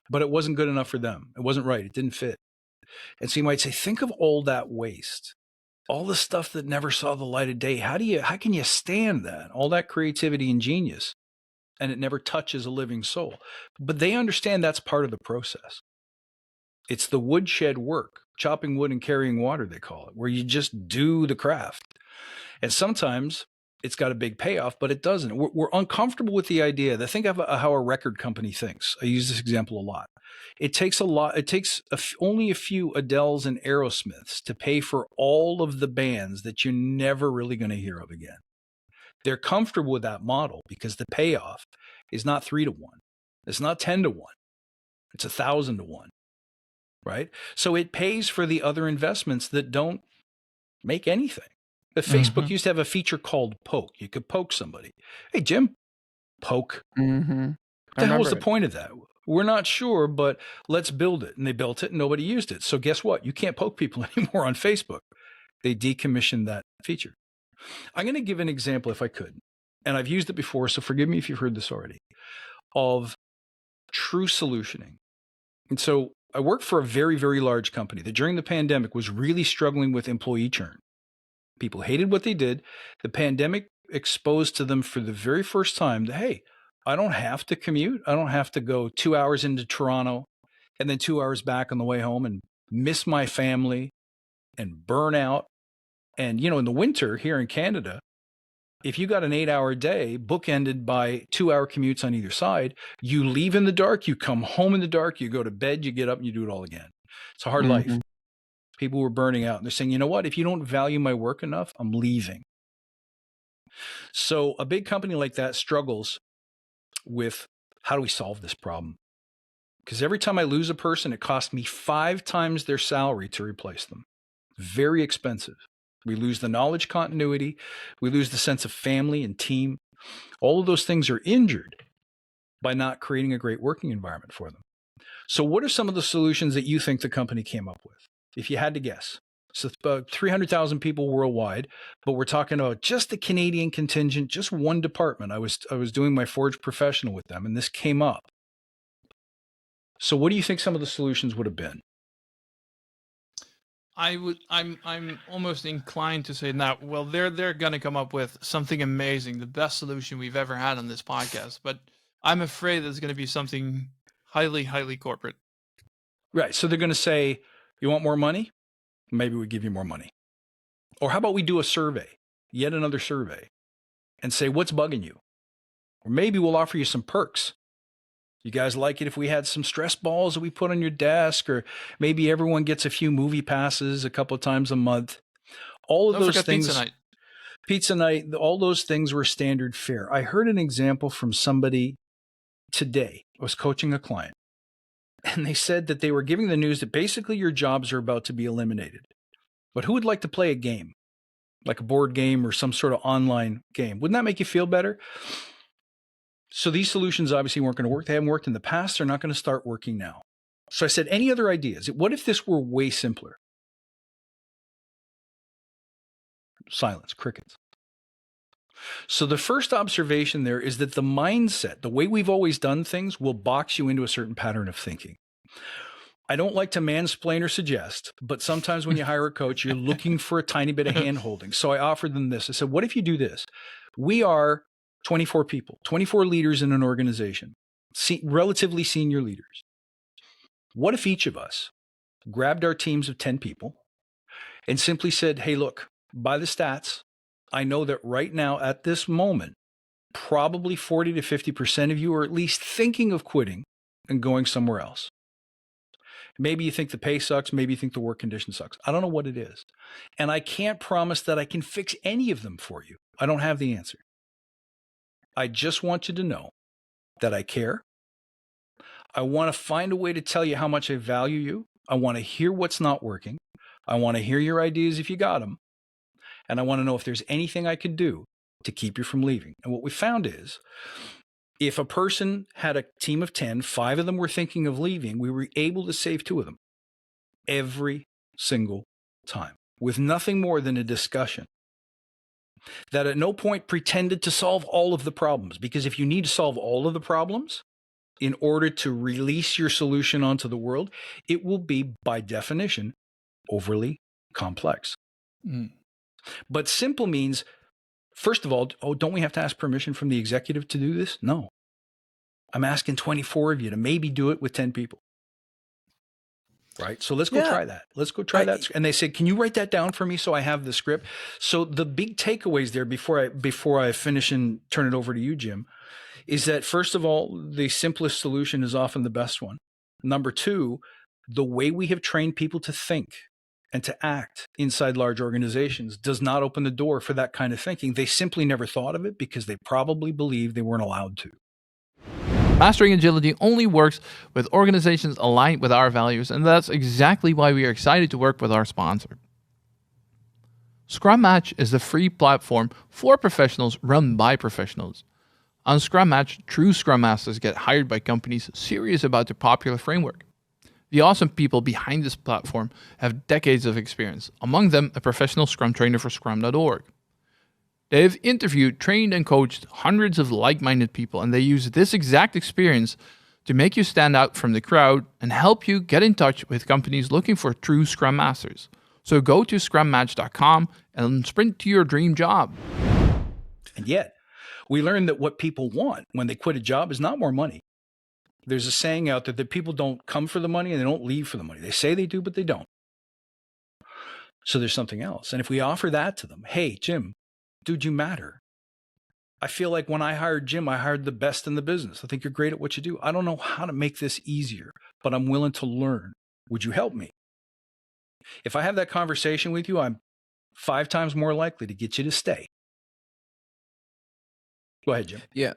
But it wasn't good enough for them. It wasn't right. It didn't fit. And so you might say, think of all that waste, all the stuff that never saw the light of day. How can you stand that? All that creativity and genius, and it never touches a living soul. But they understand that's part of the process. It's the woodshed work, chopping wood and carrying water, they call it, where you just do the craft. And sometimes it's got a big payoff, but it doesn't. We're uncomfortable with the idea that, think of how a record company thinks. I use this example a lot. It takes only a few Adeles and Aerosmiths to pay for all of the bands that you're never really going to hear of again. They're comfortable with that model because the payoff is not 3 to 1. It's not 10 to 1. It's 1,000 to 1, right? So it pays for the other investments that don't make anything. But Facebook used to have a feature called poke. You could poke somebody. Hey, Jim, poke. Mm-hmm. What the hell was the point of that? We're not sure, but let's build it. And they built it and nobody used it. So guess what? You can't poke people anymore on Facebook. They decommissioned that feature. I'm going to give an example if I could. And I've used it before, so forgive me if you've heard this already, of true solutioning. And so I worked for a very, very large company that during the pandemic was really struggling with employee churn. People hated what they did. The pandemic exposed to them for the very first time that, hey, I don't have to commute. I don't have to go 2 hours into Toronto and then 2 hours back on the way home and miss my family and burn out. And, in the winter here in Canada, if you got an 8-hour day bookended by 2-hour commutes on either side, you leave in the dark, you come home in the dark, you go to bed, you get up and you do it all again. It's a hard life. People were burning out and they're saying, you know what, if you don't value my work enough, I'm leaving. So a big company like that struggles with, how do we solve this problem? Because every time I lose a person, it costs me 5 times their salary to replace them. Very expensive. We lose the knowledge continuity. We lose the sense of family and team. All of those things are injured by not creating a great working environment for them. So what are some of the solutions that you think the company came up with, if you had to guess? So about 300,000 people worldwide, but we're talking about just the Canadian contingent, just one department. I was doing my Forge Professional with them, and this came up. So what do you think some of the solutions would have been? I'm almost inclined to say now, well, they're gonna come up with something amazing, the best solution we've ever had on this podcast. But I'm afraid it's gonna be something highly, highly corporate. Right. So they're going to say, you want more money? Maybe we give you more money. Or how about we do a survey, yet another survey, and say, what's bugging you? Or maybe we'll offer you some perks. You guys like it if we had some stress balls that we put on your desk, or maybe everyone gets a few movie passes a couple of times a month? All of Don't those forget things. pizza night. Pizza night, all those things were standard fare. I heard an example from somebody today. I was coaching a client, and they said that they were giving the news that basically your jobs are about to be eliminated. But who would like to play a game, like a board game or some sort of online game? Wouldn't that make you feel better? So these solutions obviously weren't going to work. They haven't worked in the past. They're not going to start working now. So I said, any other ideas? What if this were way simpler? Silence, crickets. So the first observation there is that the mindset, the way we've always done things, will box you into a certain pattern of thinking. I don't like to mansplain or suggest, but sometimes when you hire a coach, you're looking for a tiny bit of hand-holding. So I offered them this. I said, what if you do this? We are 24 people, 24 leaders in an organization, relatively senior leaders. What if each of us grabbed our teams of 10 people and simply said, hey, look, by the stats, I know that right now at this moment, probably 40 to 50% of you are at least thinking of quitting and going somewhere else. Maybe you think the pay sucks. Maybe you think the work condition sucks. I don't know what it is. And I can't promise that I can fix any of them for you. I don't have the answer. I just want you to know that I care. I want to find a way to tell you how much I value you. I want to hear what's not working. I want to hear your ideas if you got them. And I want to know if there's anything I could do to keep you from leaving. And what we found is, if a person had a team of 10, 5 of them were thinking of leaving, we were able to save 2 of them every single time, with nothing more than a discussion that at no point pretended to solve all of the problems. Because if you need to solve all of the problems in order to release your solution onto the world, it will be, by definition, overly complex. But simple means, first of all, don't we have to ask permission from the executive to do this? No. I'm asking 24 of you to maybe do it with 10 people. Right? So let's go try that. Let's go try that. And they said, can you write that down for me so I have the script? So the big takeaways there before I finish and turn it over to you, Jim, is that first of all, the simplest solution is often the best one. Number 2, the way we have trained people to think and to act inside large organizations does not open the door for that kind of thinking. They simply never thought of it because they probably believed they weren't allowed to. Mastering agility only works with organizations aligned with our values, and that's exactly why we are excited to work with our sponsor. Scrum Match is the free platform for professionals run by professionals. On Scrum Match, true Scrum Masters get hired by companies serious about the popular framework. The awesome people behind this platform have decades of experience, among them a professional Scrum trainer for Scrum.org. They have interviewed, trained, and coached hundreds of like-minded people, and they use this exact experience to make you stand out from the crowd and help you get in touch with companies looking for true Scrum Masters. So go to scrummatch.com and sprint to your dream job. And yet, we learned that what people want when they quit a job is not more money. There's a saying out there that people don't come for the money and they don't leave for the money. They say they do, but they don't. So there's something else. And if we offer that to them, hey, Jim, dude, you matter. I feel like when I hired Jim, I hired the best in the business. I think you're great at what you do. I don't know how to make this easier, but I'm willing to learn. Would you help me? If I have that conversation with you, I'm 5 times more likely to get you to stay. Go ahead, Jim. Yeah.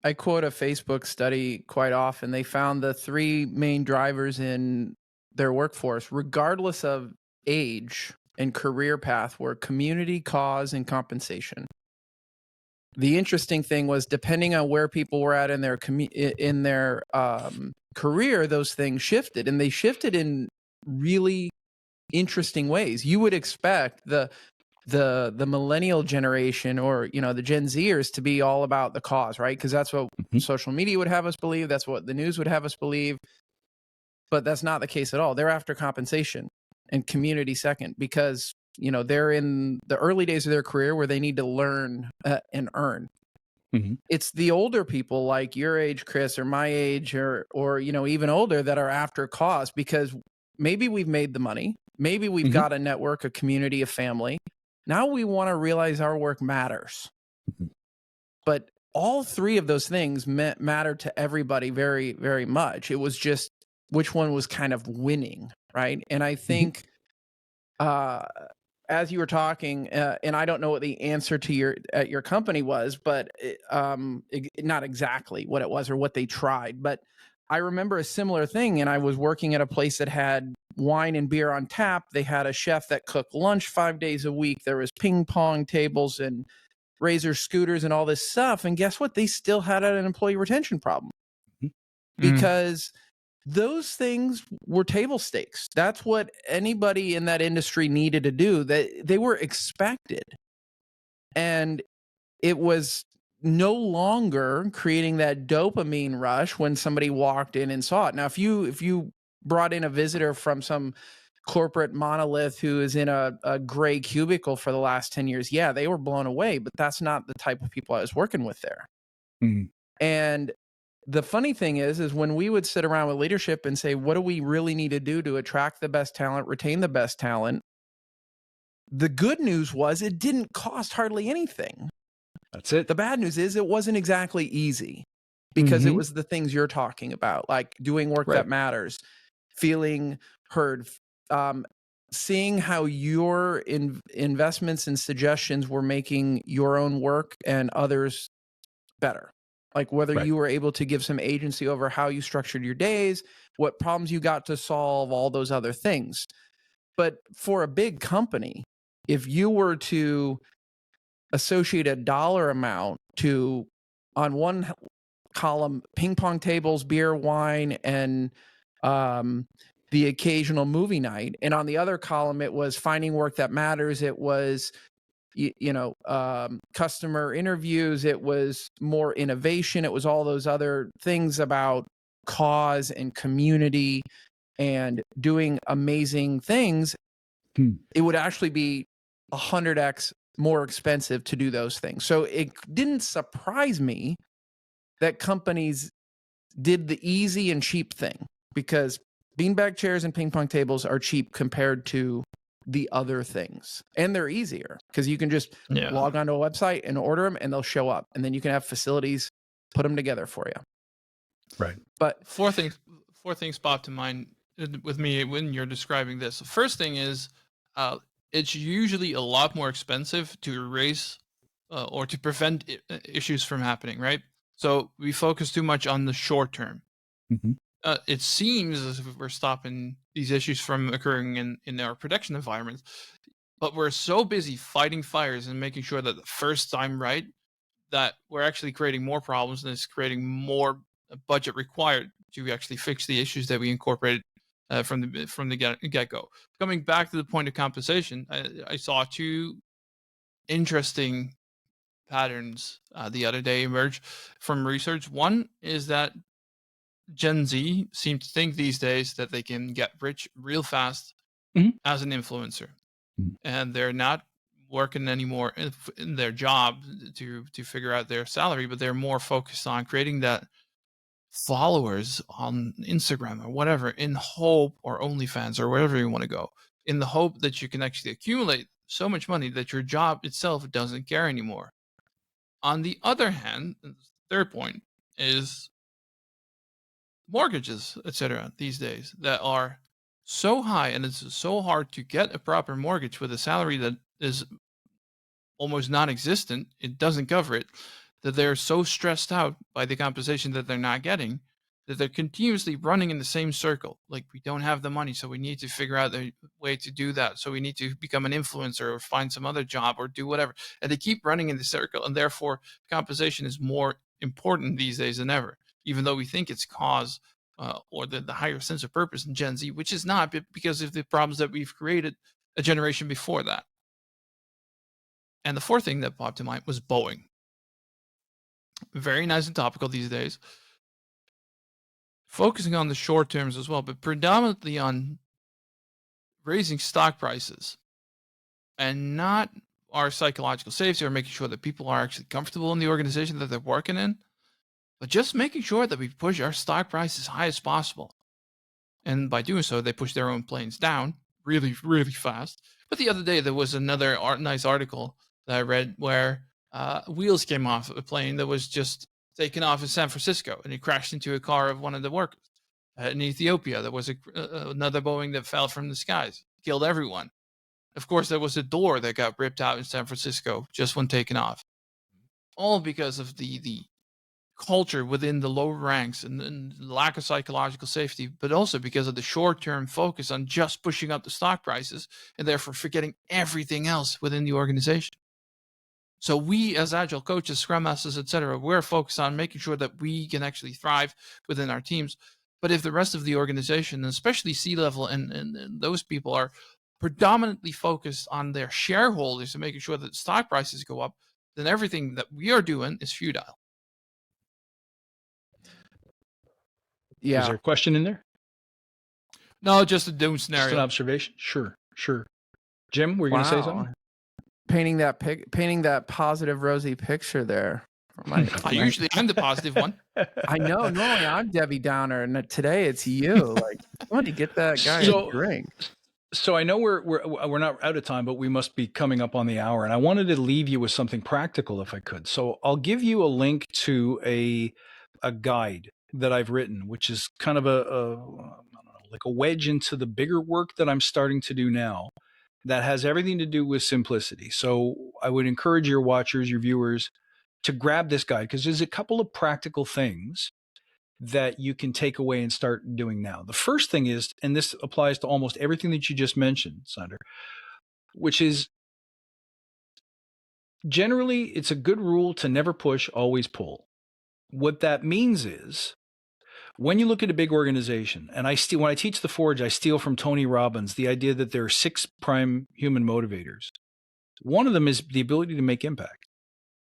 I quote a Facebook study quite often. They found the 3 main drivers in their workforce, regardless of age and career path, were community, cause, and compensation. The interesting thing was, depending on where people were at in their career, those things shifted, and they shifted in really interesting ways. You would expect the millennial generation, or the Gen Zers, to be all about the cause, right? Because that's what social media would have us believe. That's what the news would have us believe. But that's not the case at all. They're after compensation and community second, because they're in the early days of their career where they need to learn and earn. It's the older people like your age, Chris, or my age, or even older, that are after cause, because maybe we've made the money, maybe we've got a network, a community, a family. Now we want to realize our work matters. But all three of those things mattered to everybody very, very much. It was just which one was kind of winning, right? And I think as you were talking, and I don't know what the answer to your company was, but not exactly what it was or what they tried, but I remember a similar thing. And I was working at a place that had wine and beer on tap. They had a chef that cooked lunch 5 days a week. There was ping pong tables and Razor scooters and all this stuff. And guess what? They still had an employee retention problem because those things were table stakes. That's what anybody in that industry needed to do. That they were expected. And it was no longer creating that dopamine rush when somebody walked in and saw it. Now, if you brought in a visitor from some corporate monolith who is in a gray cubicle for the last 10 years, yeah, they were blown away, but that's not the type of people I was working with there. And the funny thing is when we would sit around with leadership and say, what do we really need to do to attract the best talent, retain the best talent? The good news was it didn't cost hardly anything. That's it. The bad news is it wasn't exactly easy because it was the things you're talking about, like doing work that matters, feeling heard, seeing how your investments and suggestions were making your own work and others better. Like whether you were able to give some agency over how you structured your days, what problems you got to solve, all those other things. But for a big company, if you were to associate a dollar amount to, on one column, ping pong tables, beer, wine, and the occasional movie night, and on the other column it was finding work that matters, it was customer interviews, it was more innovation, it was all those other things about cause and community and doing amazing things, it would actually be 100x more expensive to do those things. So it didn't surprise me that companies did the easy and cheap thing, because beanbag chairs and ping pong tables are cheap compared to the other things, and they're easier because you can just log onto a website and order them and they'll show up, and then you can have facilities put them together for you. Right. But four things pop to mind with me when you're describing this. The first thing is it's usually a lot more expensive to erase or to prevent issues from happening, right? So we focus too much on the short term. It seems as if we're stopping these issues from occurring in our production environments, but we're so busy fighting fires and making sure that the first time right, that we're actually creating more problems, and it's creating more budget required to actually fix the issues that we incorporated from the get-go. Coming back to the point of compensation, I saw two interesting patterns the other day emerge from research. One is that Gen Z seem to think these days that they can get rich real fast as an influencer, and they're not working anymore in their job to figure out their salary, but they're more focused on creating that followers on Instagram or whatever, in hope, or OnlyFans or wherever you want to go, in the hope that you can actually accumulate so much money that your job itself doesn't care anymore. On the other hand, the third point is mortgages, etc. these days that are so high, and it's so hard to get a proper mortgage with a salary that is almost non-existent. It doesn't cover it, that they're so stressed out by the compensation that they're not getting, that they're continuously running in the same circle. Like, we don't have the money, so we need to figure out a way to do that. So we need to become an influencer or find some other job or do whatever. And they keep running in the circle, and therefore compensation is more important these days than ever, even though we think it's cause or the higher sense of purpose in Gen Z, which is not, because of the problems that we've created a generation before that. And the fourth thing that popped to mind was Boeing. Very nice and topical these days. Focusing on the short terms as well, but predominantly on raising stock prices and not our psychological safety or making sure that people are actually comfortable in the organization that they're working in, but just making sure that we push our stock price as high as possible. And by doing so, they push their own planes down really, really fast. But the other day, there was another nice article that I read where wheels came off a plane that was just taken off in San Francisco, and it crashed into a car of one of the workers. In Ethiopia, there was another Boeing that fell from the skies, killed everyone. Of course, there was a door that got ripped out in San Francisco just when taken off. All because of the culture within the lower ranks and lack of psychological safety, but also because of the short-term focus on just pushing up the stock prices and therefore forgetting everything else within the organization. So we, as Agile coaches, Scrum Masters, etc., we're focused on making sure that we can actually thrive within our teams. But if the rest of the organization, and especially C-level and those people, are predominantly focused on their shareholders and making sure that stock prices go up, then everything that we are doing is futile. Yeah. Is there a question in there? No, just a doom scenario. Just an observation? Sure. Jim, were you going to say something? Painting that positive, rosy picture there. Usually I'm the positive one. I know. Normally I'm Debbie Downer, and today it's you. Like, I want to get that guy a drink. So I know we're not out of time, but we must be coming up on the hour, and I wanted to leave you with something practical if I could. So I'll give you a link to a guide that I've written, which is kind of I don't know, like a wedge into the bigger work that I'm starting to do now that has everything to do with simplicity. So I would encourage your watchers, your viewers, to grab this guide, because there's a couple of practical things that you can take away and start doing now. The first thing is, and this applies to almost everything that you just mentioned, Sander, which is generally it's a good rule to never push, always pull. What that means is, when you look at a big organization, and when I teach the Forge, I steal from Tony Robbins the idea that there are 6 prime human motivators. One of them is the ability to make impact,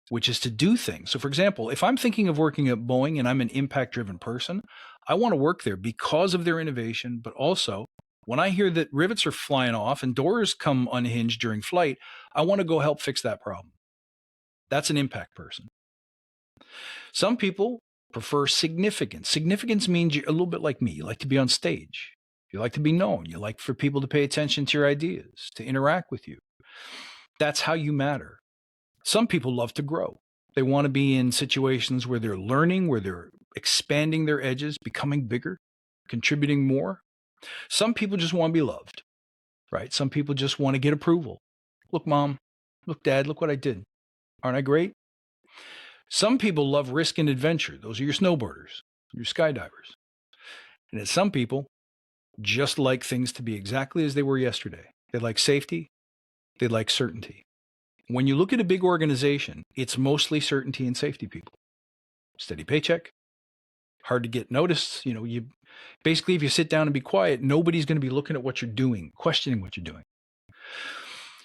which is to do things. So for example, if I'm thinking of working at Boeing and I'm an impact-driven person, I want to work there because of their innovation, but also when I hear that rivets are flying off and doors come unhinged during flight, I want to go help fix that problem. That's an impact person. Some people prefer significance. Significance means you're a little bit like me. You like to be on stage. You like to be known. You like for people to pay attention to your ideas, to interact with you. That's how you matter. Some people love to grow. They want to be in situations where they're learning, where they're expanding their edges, becoming bigger, contributing more. Some people just want to be loved, right? Some people just want to get approval. Look, Mom. Look, Dad. Look what I did. Aren't I great? Some people love risk and adventure. Those are your snowboarders, your skydivers. And some people just like things to be exactly as they were yesterday. They like safety. They like certainty. When you look at a big organization, it's mostly certainty and safety people. Steady paycheck, hard to get noticed. You basically, if you sit down and be quiet, nobody's going to be looking at what you're doing, questioning what you're doing.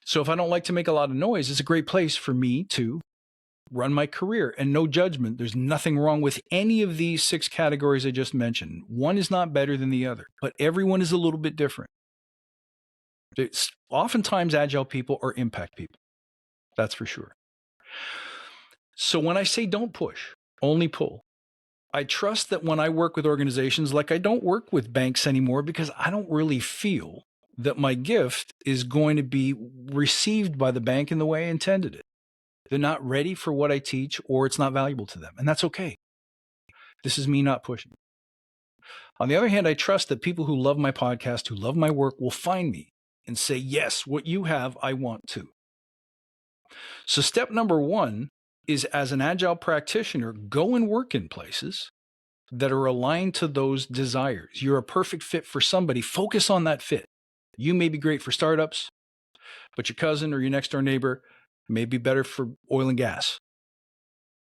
So if I don't like to make a lot of noise, it's a great place for me to run my career, and no judgment. There's nothing wrong with any of these 6 categories I just mentioned. One is not better than the other, but everyone is a little bit different. Oftentimes Agile people are impact people. That's for sure. So when I say don't push, only pull, I trust that when I work with organizations, like I don't work with banks anymore because I don't really feel that my gift is going to be received by the bank in the way I intended it. They're not ready for what I teach, or it's not valuable to them. And that's okay. This is me not pushing. On the other hand, I trust that people who love my podcast, who love my work, will find me and say, yes, what you have, I want too. So step number 1 is, as an Agile practitioner, go and work in places that are aligned to those desires. You're a perfect fit for somebody. Focus on that fit. You may be great for startups, but your cousin or your next door neighbor may be better for oil and gas.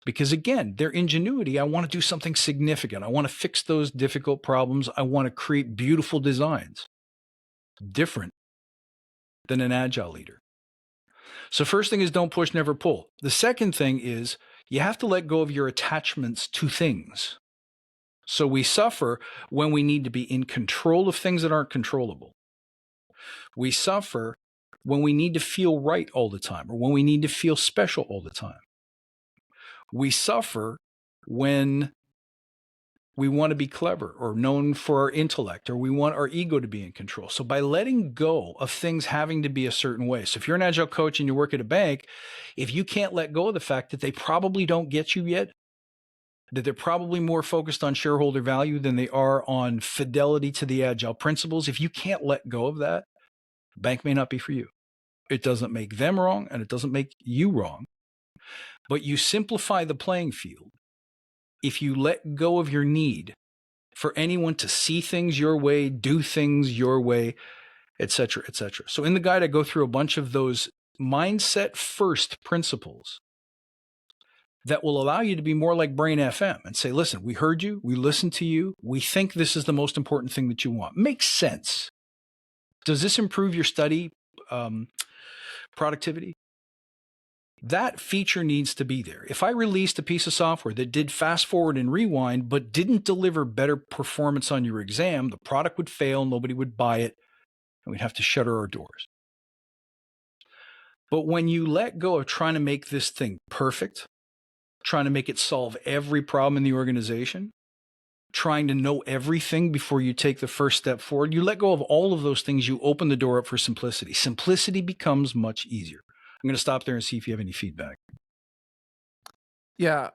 Because again, their ingenuity, I want to do something significant. I want to fix those difficult problems. I want to create beautiful designs. Different than an Agile leader. So first thing is don't push, never pull. The second thing is you have to let go of your attachments to things. So we suffer when we need to be in control of things that aren't controllable. We suffer when we need to feel right all the time, or when we need to feel special all the time. We suffer when We want to be clever or known for our intellect, or we want our ego to be in control. So by letting go of things having to be a certain way. So if you're an Agile coach and you work at a bank, if you can't let go of the fact that they probably don't get you yet, that they're probably more focused on shareholder value than they are on fidelity to the Agile principles, if you can't let go of that, the bank may not be for you. It doesn't make them wrong and it doesn't make you wrong, but you simplify the playing field if you let go of your need for anyone to see things your way, do things your way, etc., etc. So in the guide, I go through a bunch of those mindset first principles that will allow you to be more like Brain FM and say, listen, we heard you, we listened to you, we think this is the most important thing that you want. Makes sense. Does this improve your study productivity? That feature needs to be there. If I released a piece of software that did fast forward and rewind, but didn't deliver better performance on your exam, the product would fail, nobody would buy it, and we'd have to shutter our doors. But when you let go of trying to make this thing perfect, trying to make it solve every problem in the organization, trying to know everything before you take the first step forward, you let go of all of those things, you open the door up for simplicity. Simplicity becomes much easier. I'm going to stop there and see if you have any feedback. Yeah.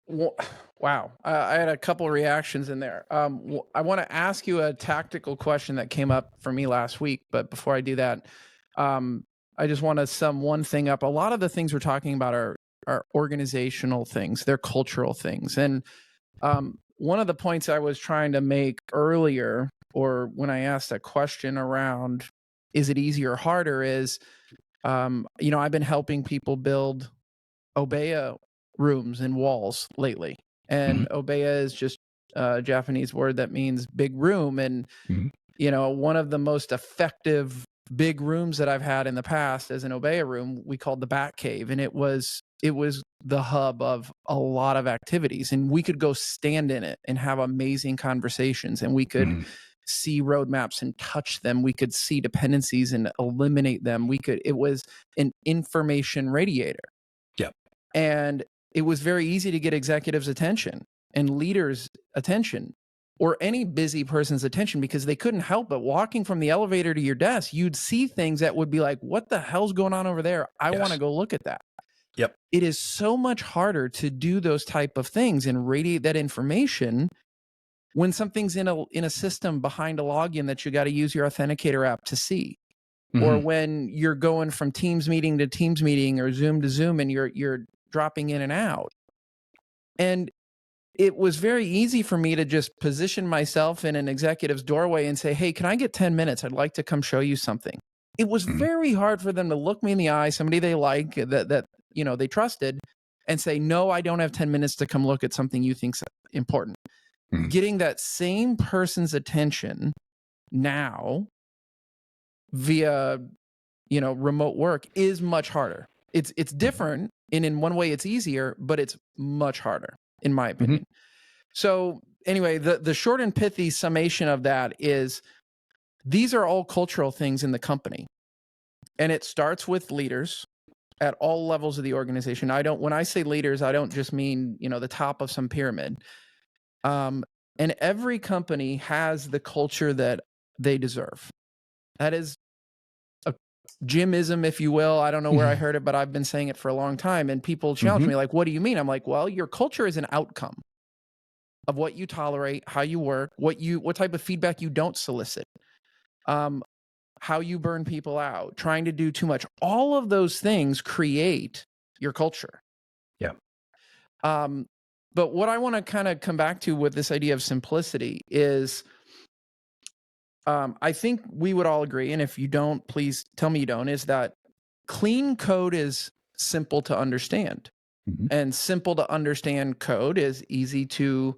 Wow. I had a couple reactions in there. I want to ask you a tactical question that came up for me last week. But before I do that, I just want to sum one thing up. A lot of the things we're talking about are organizational things. They're cultural things. And one of the points I was trying to make earlier, or when I asked a question around, is it easier or harder, is, I've been helping people build Obeya rooms and walls lately. And Obeya is just a Japanese word that means big room. And, one of the most effective big rooms that I've had in the past as an Obeya room, we called the Bat Cave. And it was the hub of a lot of activities. And we could go stand in it and have amazing conversations. And we could see roadmaps and touch them. We could see dependencies and eliminate them. It was an information radiator. Yep. And it was very easy to get executives' attention and leaders' attention, or any busy person's attention, because they couldn't help but walking from the elevator to your desk, you'd see things that would be like, what the hell's going on over there? I want to go look at that. Yep. It is so much harder to do those type of things and radiate that information when something's in a system behind a login that you got to use your authenticator app to see. Or when you're going from Teams meeting to Teams meeting or Zoom to Zoom and you're dropping in and out. And it was very easy for me to just position myself in an executive's doorway and say, hey, can I get 10 minutes? I'd like to come show you something. It was very hard for them to look me in the eye, somebody they like, that they trusted, and say, no, I don't have 10 minutes to come look at something you think's important. Getting that same person's attention now via, remote work is much harder. It's different, and in one way it's easier, but it's much harder, in my opinion. So anyway, the short and pithy summation of that is these are all cultural things in the company. And it starts with leaders at all levels of the organization. When I say leaders, I don't just mean, the top of some pyramid. And every company has the culture that they deserve. That is a Jimism, if you will. I don't know where I heard it, but I've been saying it for a long time. And people challenge me like, what do you mean? I'm like, well, your culture is an outcome of what you tolerate, how you work, what type of feedback you don't solicit, how you burn people out, trying to do too much. All of those things create your culture. Yeah. But what I want to kind of come back to with this idea of simplicity is, I think we would all agree, and if you don't, please tell me you don't, is that clean code is simple to understand. And simple to understand code is easy to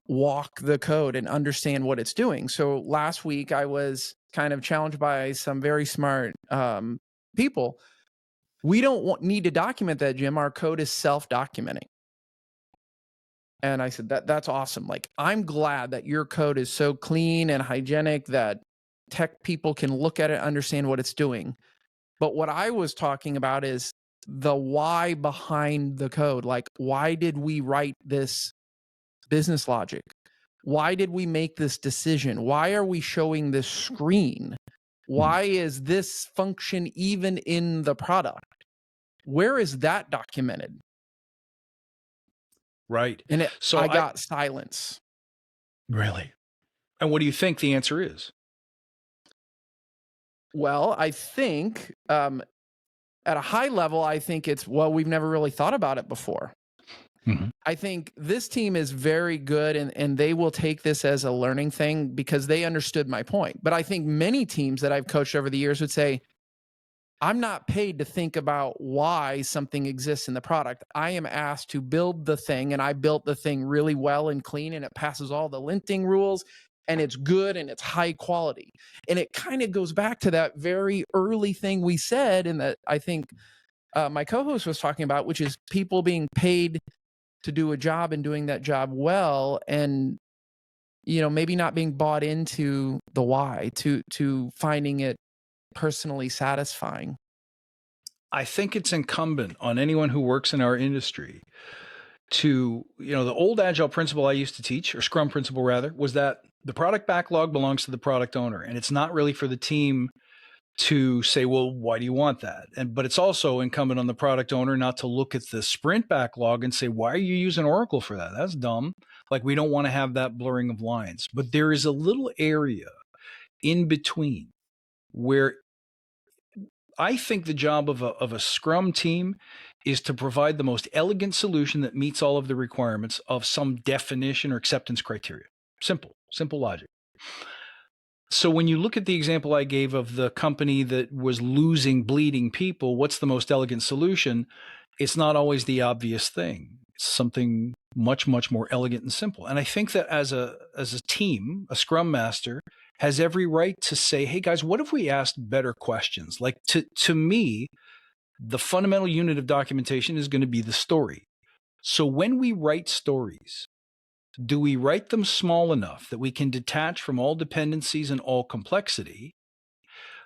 walk the code and understand what it's doing. So last week I was kind of challenged by some very smart people. We don't need to document that, Jim. Our code is self-documenting. And I said, that's awesome. Like, I'm glad that your code is so clean and hygienic that tech people can look at it, understand what it's doing. But what I was talking about is the why behind the code. Like, why did we write this business logic. Why did we make this decision? Why are we showing this screen? Why is this function even in the product? Where is that documented? Right. And So I got silence. Really? And what do you think the answer is? Well, I think at a high level, I think it's, well, we've never really thought about it before. Mm-hmm. I think this team is very good and they will take this as a learning thing because they understood my point. But I think many teams that I've coached over the years would say, I'm not paid to think about why something exists in the product. I am asked to build the thing, and I built the thing really well and clean, and it passes all the linting rules, and it's good and it's high quality. And it kind of goes back to that very early thing we said, and that I think my co-host was talking about, which is people being paid to do a job and doing that job well, and maybe not being bought into the why, to finding it personally satisfying. I think it's incumbent on anyone who works in our industry to, the old Agile principle I used to teach, or Scrum principle rather, was that the product backlog belongs to the product owner. And it's not really for the team to say, well, why do you want that? But it's also incumbent on the product owner not to look at the sprint backlog and say, why are you using Oracle for that? That's dumb. Like, we don't want to have that blurring of lines. But there is a little area in between where I think the job of a Scrum team is to provide the most elegant solution that meets all of the requirements of some definition or acceptance criteria. Simple logic. So when you look at the example I gave of the company that was losing bleeding people, what's the most elegant solution? It's not always the obvious thing. It's something much, much more elegant and simple. And I think that as a team, a Scrum Master has every right to say, hey guys, what if we asked better questions? Like to me, the fundamental unit of documentation is going to be the story. So when we write stories, do we write them small enough that we can detach from all dependencies and all complexity,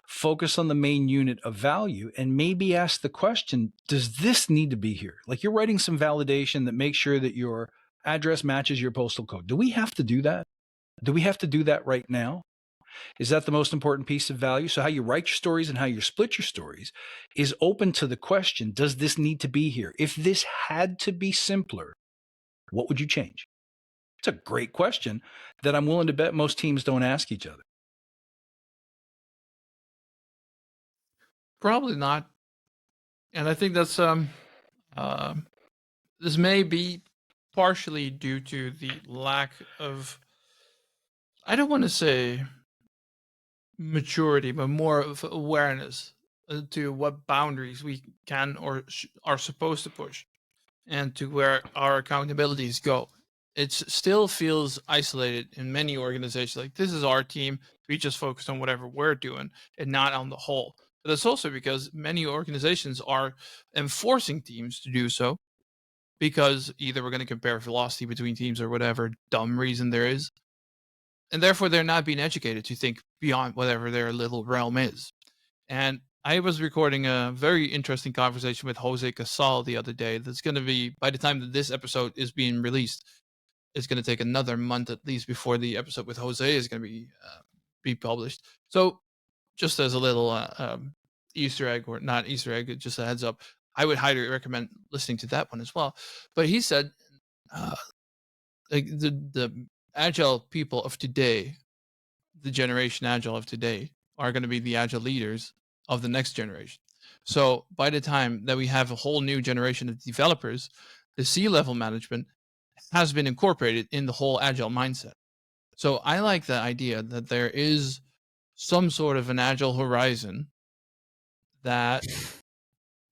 focus on the main unit of value, and maybe ask the question, does this need to be here? Like, you're writing some validation that makes sure that your address matches your postal code. Do we have to do that? Do we have to do that right now? Is that the most important piece of value? So how you write your stories and how you split your stories is open to the question, does this need to be here? If this had to be simpler, what would you change? It's a great question that I'm willing to bet most teams don't ask each other. Probably not. And I think that's this may be partially due to the lack of, I don't want to say maturity, but more of awareness to what boundaries we can or are supposed to push, and to where our accountabilities go. It still feels isolated in many organizations. Like, this is our team. We just focus on whatever we're doing and not on the whole. But that's also because many organizations are enforcing teams to do so, because either we're going to compare velocity between teams or whatever dumb reason there is. And therefore, they're not being educated to think beyond whatever their little realm is. And I was recording a very interesting conversation with Jose Casal the other day. That's going to be, by the time that this episode is being released, it's going to take another month at least before the episode with Jose is going to be published. So just as a little Easter egg, or not Easter egg, just a heads up, I would highly recommend listening to that one as well. But he said the Agile people of today, the generation Agile of today, are going to be the Agile leaders of the next generation. So by the time that we have a whole new generation of developers, the C-level management has been incorporated in the whole Agile mindset. So I like the idea that there is some sort of an Agile horizon that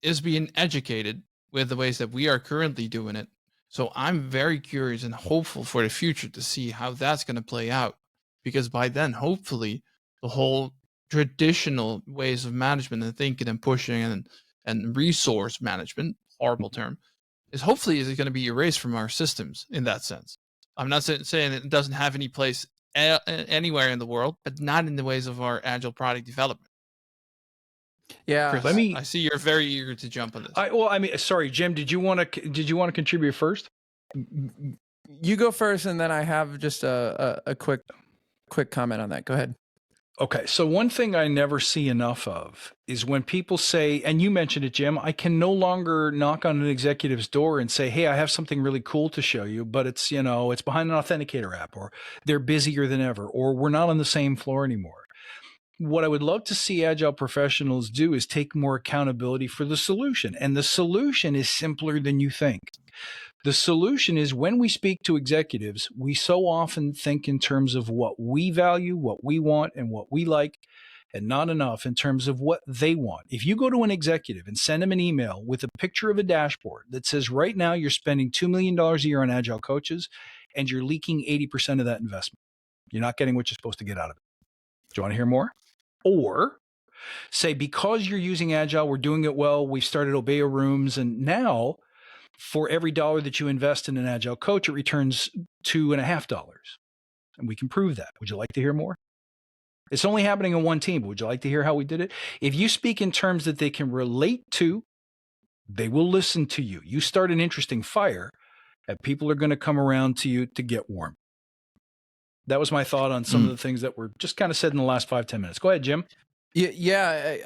is being educated with the ways that we are currently doing it. So I'm very curious and hopeful for the future to see how that's going to play out, because by then, hopefully, the whole traditional ways of management and thinking and pushing and resource management, horrible term, is going to be erased from our systems in that sense. I'm not saying it doesn't have any place anywhere in the world, but not in the ways of our Agile product development. Yeah, Chris, I see you're very eager to jump on this. Sorry, Jim. Did you want to contribute first? You go first, and then I have just a quick comment on that. Go ahead. Okay, so one thing I never see enough of is when people say, and you mentioned it, Jim, I can no longer knock on an executive's door and say, hey, I have something really cool to show you, but it's, it's behind an authenticator app, or they're busier than ever, or we're not on the same floor anymore. What I would love to see Agile professionals do is take more accountability for the solution. And the solution is simpler than you think. The solution is when we speak to executives, we so often think in terms of what we value, what we want, and what we like, and not enough in terms of what they want. If you go to an executive and send them an email with a picture of a dashboard that says right now you're spending $2 million a year on Agile coaches and you're leaking 80% of that investment, you're not getting what you're supposed to get out of it. Do you want to hear more? Or say, because you're using Agile, we're doing it well, we've started Obeya rooms, and now for every dollar that you invest in an Agile coach, it returns $2.50. And we can prove that. Would you like to hear more? It's only happening on one team, but would you like to hear how we did it? If you speak in terms that they can relate to, they will listen to you. You start an interesting fire, and people are going to come around to you to get warm. That was my thought on some of the things that were just kind of said in the last 5-10 minutes. Go ahead, Jim. Yeah.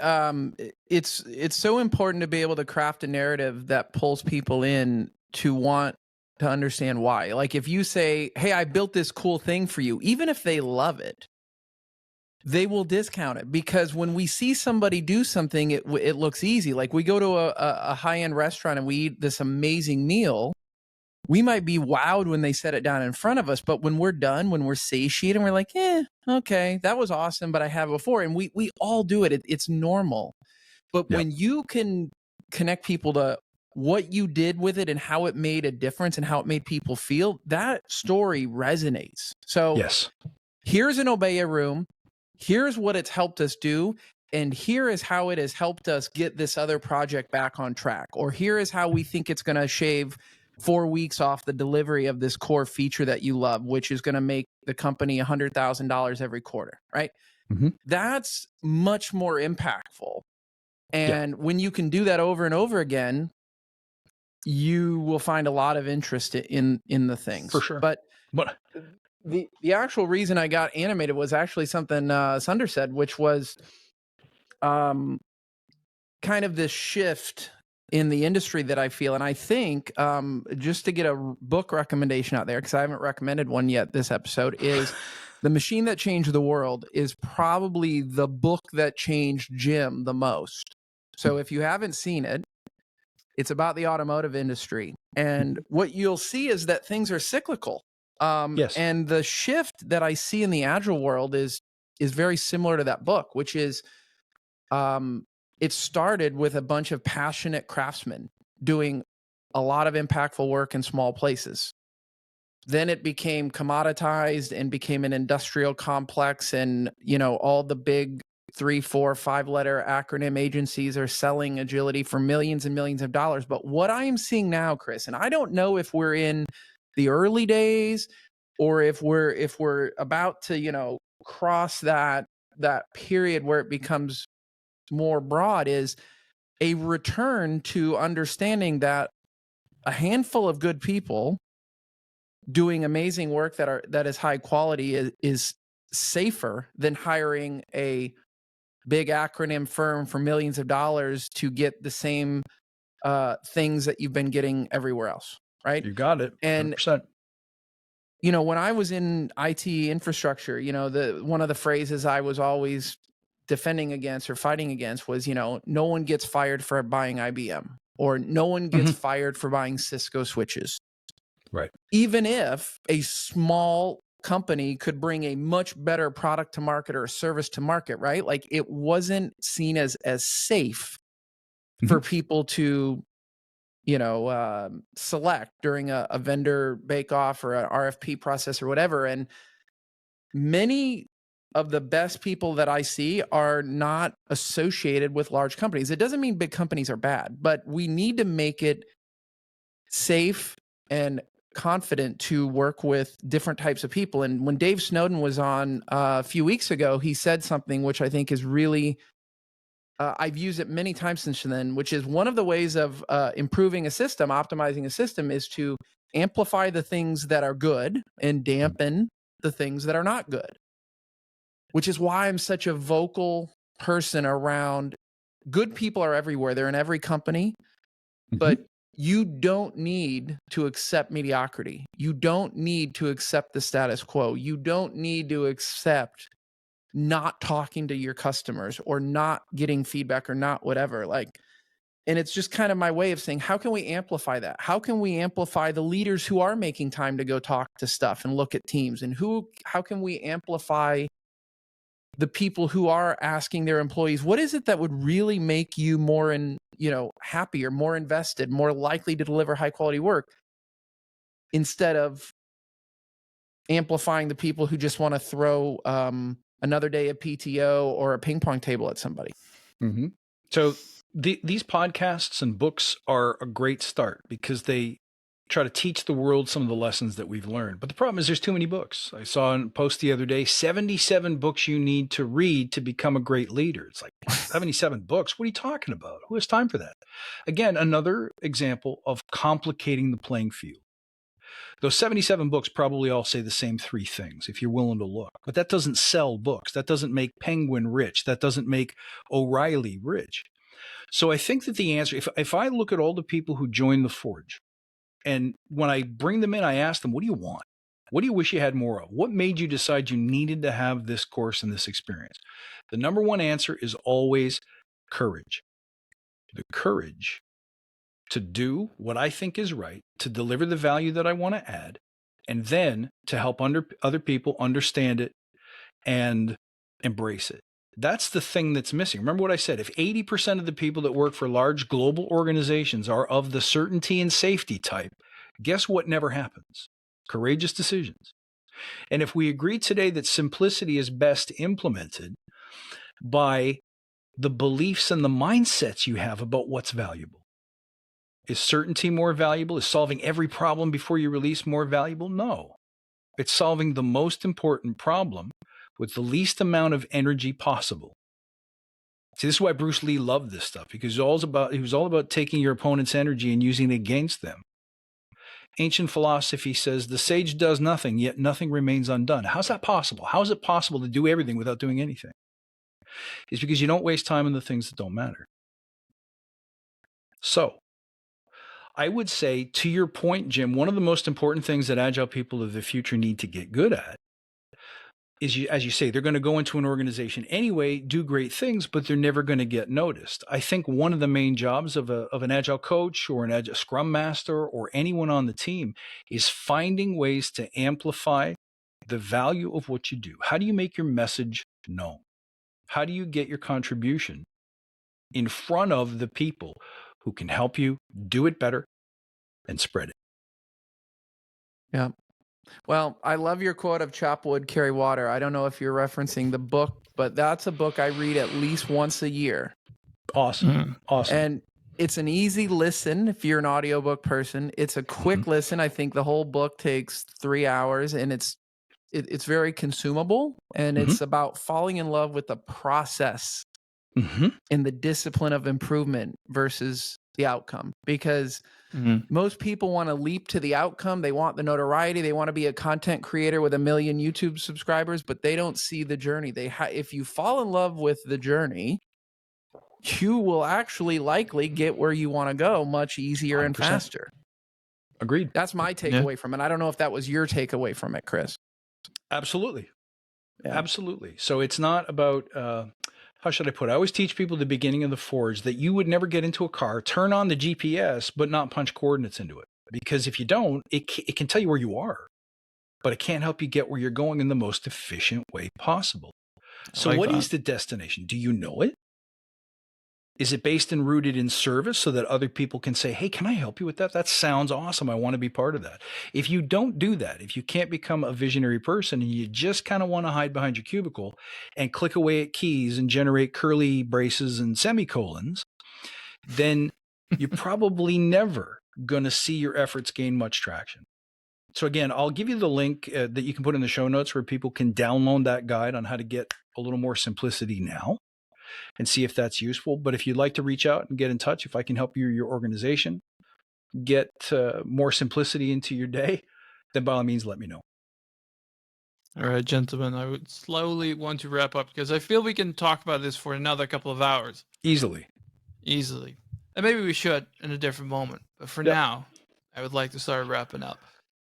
It's so important to be able to craft a narrative that pulls people in to want to understand why. Like if you say, hey, I built this cool thing for you, even if they love it, they will discount it, because when we see somebody do something, it looks easy. Like we go to a high-end restaurant and we eat this amazing meal. We might be wowed when they set it down in front of us, but when we're done, when we're satiated, and we're like, okay, that was awesome, but I have it before. And we all do it. It's normal. But when you can connect people to what you did with it and how it made a difference and how it made people feel, that story resonates. So here's an Obeya room. Here's what it's helped us do. And here is how it has helped us get this other project back on track. Or here is how we think it's going to shave 4 weeks off the delivery of this core feature that you love, which is going to make the company $100,000 every quarter, right? That's much more impactful. And when you can do that over and over again, you will find a lot of interest in the things. For sure. But the actual reason I got animated was actually something Sunder said, which was kind of this shift in the industry that I feel. And I think just to get a book recommendation out there, because I haven't recommended one yet this episode, is The Machine That Changed the World is probably the book that changed Jim the most. So if you haven't seen it, it's about the automotive industry. And what you'll see is that things are cyclical. And the shift that I see in the Agile world is very similar to that book, which is it started with a bunch of passionate craftsmen doing a lot of impactful work in small places. Then it became commoditized and became an industrial complex, and all the big 3, 4, 5-letter acronym agencies are selling agility for millions and millions of dollars. But what I am seeing now, Chris, and I don't know if we're in the early days or if we're about to cross that period where it becomes more broad, is a return to understanding that a handful of good people doing amazing work that is high quality is safer than hiring a big acronym firm for millions of dollars to get the same things that you've been getting everywhere else, right? You got it. 100%. And when I was in IT infrastructure, one of the phrases I was always defending against or fighting against was, no one gets fired for buying IBM, or no one gets fired for buying Cisco switches. Right. Even if a small company could bring a much better product to market or a service to market, right? Like it wasn't seen as safe for people to, select during a vendor bake-off or an RFP process or whatever. And many of the best people that I see are not associated with large companies. It doesn't mean big companies are bad, but we need to make it safe and confident to work with different types of people. And when Dave Snowden was on a few weeks ago, he said something which I think is really, I've used it many times since then, which is one of the ways of improving a system, optimizing a system, is to amplify the things that are good and dampen the things that are not good, which is why I'm such a vocal person around good people are everywhere. They're in every company, but you don't need to accept mediocrity. You don't need to accept the status quo. You don't need to accept not talking to your customers or not getting feedback or not whatever. Like, and it's just kind of my way of saying, how can we amplify that? How can we amplify the leaders who are making time to go talk to stuff and look at teams? And how can we amplify the people who are asking their employees, what is it that would really make you more happier, more invested, more likely to deliver high quality work, instead of amplifying the people who just want to throw another day of PTO or a ping pong table at somebody. So these podcasts and books are a great start because they try to teach the world some of the lessons that we've learned. But the problem is there's too many books. I saw a post the other day, 77 books you need to read to become a great leader. It's like, 77 books? What are you talking about? Who has time for that? Again, another example of complicating the playing field. Those 77 books probably all say the same three things if you're willing to look. But that doesn't sell books. That doesn't make Penguin rich. That doesn't make O'Reilly rich. So I think that the answer, if I look at all the people who joined the Forge, and when I bring them in, I ask them, what do you want? What do you wish you had more of? What made you decide you needed to have this course and this experience? The number one answer is always courage. The courage to do what I think is right, to deliver the value that I want to add, and then to help other people understand it and embrace it. That's the thing that's missing. Remember what I said, if 80% of the people that work for large global organizations are of the certainty and safety type, guess what never happens? Courageous decisions. And if we agree today that simplicity is best implemented by the beliefs and the mindsets you have about what's valuable. Is certainty more valuable? Is solving every problem before you release more valuable? No. It's solving the most important problem with the least amount of energy possible. See, this is why Bruce Lee loved this stuff, because he was all about taking your opponent's energy and using it against them. Ancient philosophy says the sage does nothing, yet nothing remains undone. How's that possible? How is it possible to do everything without doing anything? It's because you don't waste time on the things that don't matter. So, I would say, to your point, Jim, one of the most important things that Agile people of the future need to get good at is, as you say, they're going to go into an organization anyway, do great things, but they're never going to get noticed. I think one of the main jobs of an Agile coach or an Agile Scrum Master or anyone on the team is finding ways to amplify the value of what you do. How do you make your message known? How do you get your contribution in front of the people who can help you do it better and spread it? Yeah. Well, I love your quote of chop wood, carry water. I don't know if you're referencing the book, but that's a book I read at least once a year. Awesome. Awesome. And it's an easy listen if you're an audiobook person. It's a quick listen. I think the whole book takes 3 hours, and it's very consumable, and it's about falling in love with the process and the discipline of improvement versus the outcome. Because most people want to leap to the outcome. They want the notoriety. They want to be a content creator with 1 million YouTube subscribers, but they don't see the journey. If you fall in love with the journey, you will actually likely get where you want to go much easier 100%. And faster. Agreed. That's my takeaway from it. I don't know if that was your takeaway from it, Chris. Absolutely. Yeah. Absolutely. So it's not about, how should I put it? I always teach people at the beginning of the Forge that you would never get into a car, turn on the GPS, but not punch coordinates into it. Because if you don't, it can tell you where you are, but it can't help you get where you're going in the most efficient way possible. So what is the destination? Do you know it? Is it based and rooted in service so that other people can say, hey, can I help you with that? That sounds awesome. I want to be part of that. If you don't do that, if you can't become a visionary person and you just kind of want to hide behind your cubicle and click away at keys and generate curly braces and semicolons, then you're probably never going to see your efforts gain much traction. So again, I'll give you the link that you can put in the show notes where people can download that guide on how to get a little more simplicity now, and see if that's useful. But if you'd like to reach out and get in touch, if I can help you or your organization, get more simplicity into your day, then by all means, let me know. All right, gentlemen, I would slowly want to wrap up because I feel we can talk about this for another couple of hours. Easily. And maybe we should in a different moment. But for now, I would like to start wrapping up.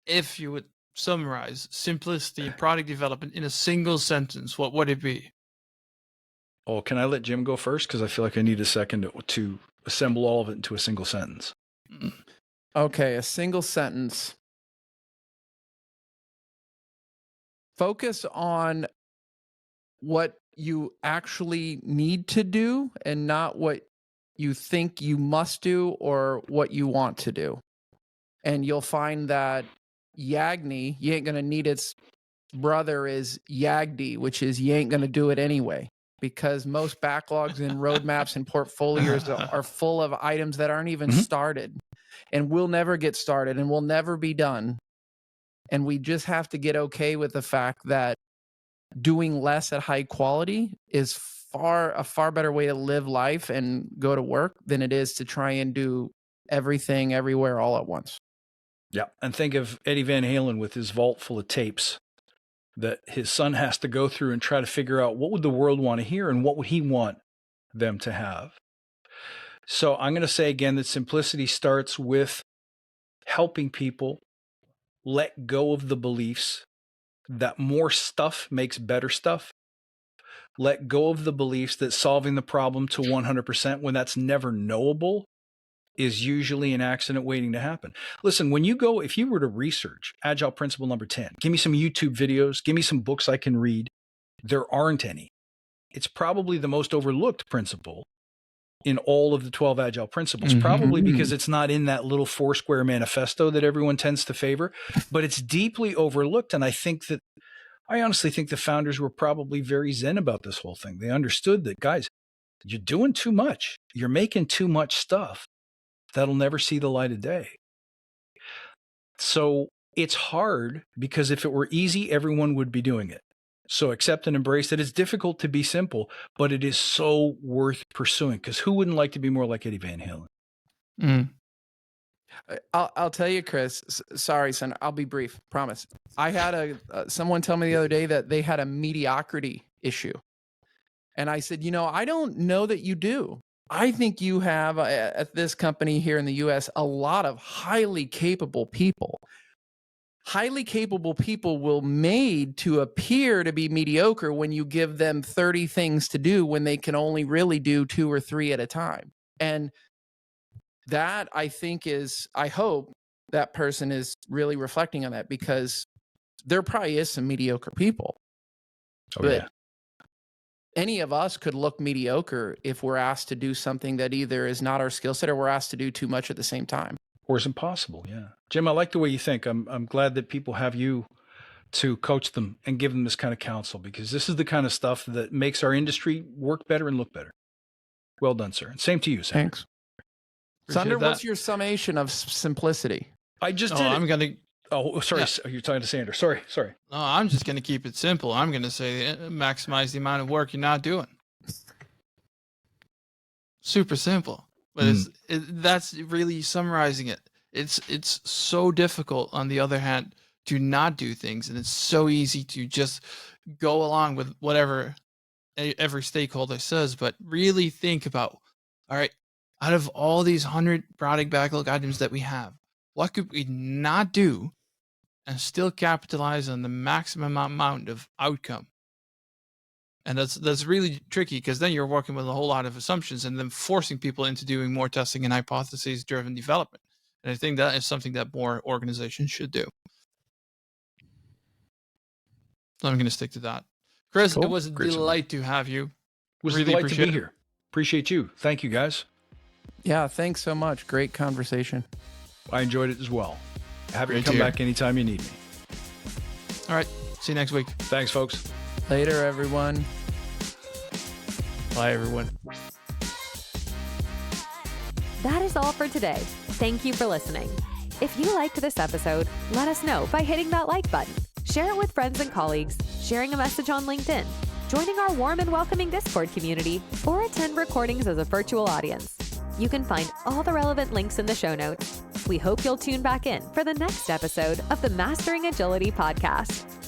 If you would summarize simplicity in product development in a single sentence, what would it be? Oh, can I let Jim go first? Because I feel like I need a second to assemble all of it into a single sentence. Okay, a single sentence. Focus on what you actually need to do and not what you think you must do or what you want to do. And you'll find that Yagni, you ain't going to need its brother is Yagdi, which is you ain't going to do it anyway. Because most backlogs and roadmaps and portfolios are full of items that aren't even started and will never get started and will never be done. And we just have to get okay with the fact that doing less at high quality is a far better way to live life and go to work than it is to try and do everything everywhere all at once. Yeah. And think of Eddie Van Halen with his vault full of tapes that his son has to go through and try to figure out what would the world want to hear and what would he want them to have. So I'm going to say again that simplicity starts with helping people let go of the beliefs that more stuff makes better stuff. Let go of the beliefs that solving the problem to 100% when that's never knowable is usually an accident waiting to happen. Listen, when you go, if you were to research Agile principle number 10, give me some YouTube videos, give me some books I can read. There aren't any. It's probably the most overlooked principle in all of the 12 Agile principles, probably because it's not in that little Foursquare manifesto that everyone tends to favor, but it's deeply overlooked. And I honestly think the founders were probably very zen about this whole thing. They understood that, guys, you're doing too much. You're making too much stuff that'll never see the light of day. So it's hard because if it were easy, everyone would be doing it. So accept and embrace that it's difficult to be simple, but it is so worth pursuing because who wouldn't like to be more like Eddie Van Halen? I'll tell you, Chris, sorry, son, I'll be brief, promise. I had someone tell me the other day that they had a mediocrity issue. And I said, I don't know that you do. I think you have at this company here in the US, a lot of highly capable people. Highly capable people will made to appear to be mediocre when you give them 30 things to do when they can only really do 2 or 3 at a time. And that I think I hope that person is really reflecting on that because there probably is some mediocre people. But any of us could look mediocre if we're asked to do something that either is not our skill set or we're asked to do too much at the same time. Or is impossible, yeah. Jim, I like the way you think. I'm glad that people have you to coach them and give them this kind of counsel because this is the kind of stuff that makes our industry work better and look better. Well done, sir. And same to you, Sander. Thanks. Sander, what's your summation of simplicity? I just did it. Oh, sorry. Yeah. You're talking to Sander. Sorry. No, I'm just going to keep it simple. I'm going to say maximize the amount of work you're not doing. Super simple. But that's really summarizing it. It's so difficult, on the other hand, to not do things. And it's so easy to just go along with whatever every stakeholder says. But really think about, all right, out of all these 100 product backlog items that we have, what could we not do and still capitalize on the maximum amount of outcome? And that's really tricky because then you're working with a whole lot of assumptions and then forcing people into doing more testing and hypothesis-driven development. And I think that is something that more organizations should do. So I'm going to stick to that. Chris, It was a delight to have you. It was a delight to be here. Appreciate you. Thank you, guys. Yeah, thanks so much. Great conversation. I enjoyed it as well. Happy to come back anytime you need me. All right. See you next week. Thanks, folks. Later, everyone. Bye, everyone. That is all for today. Thank you for listening. If you liked this episode, let us know by hitting that like button. Share it with friends and colleagues, sharing a message on LinkedIn, joining our warm and welcoming Discord community, or attend recordings as a virtual audience. You can find all the relevant links in the show notes. We hope you'll tune back in for the next episode of the Mastering Agility podcast.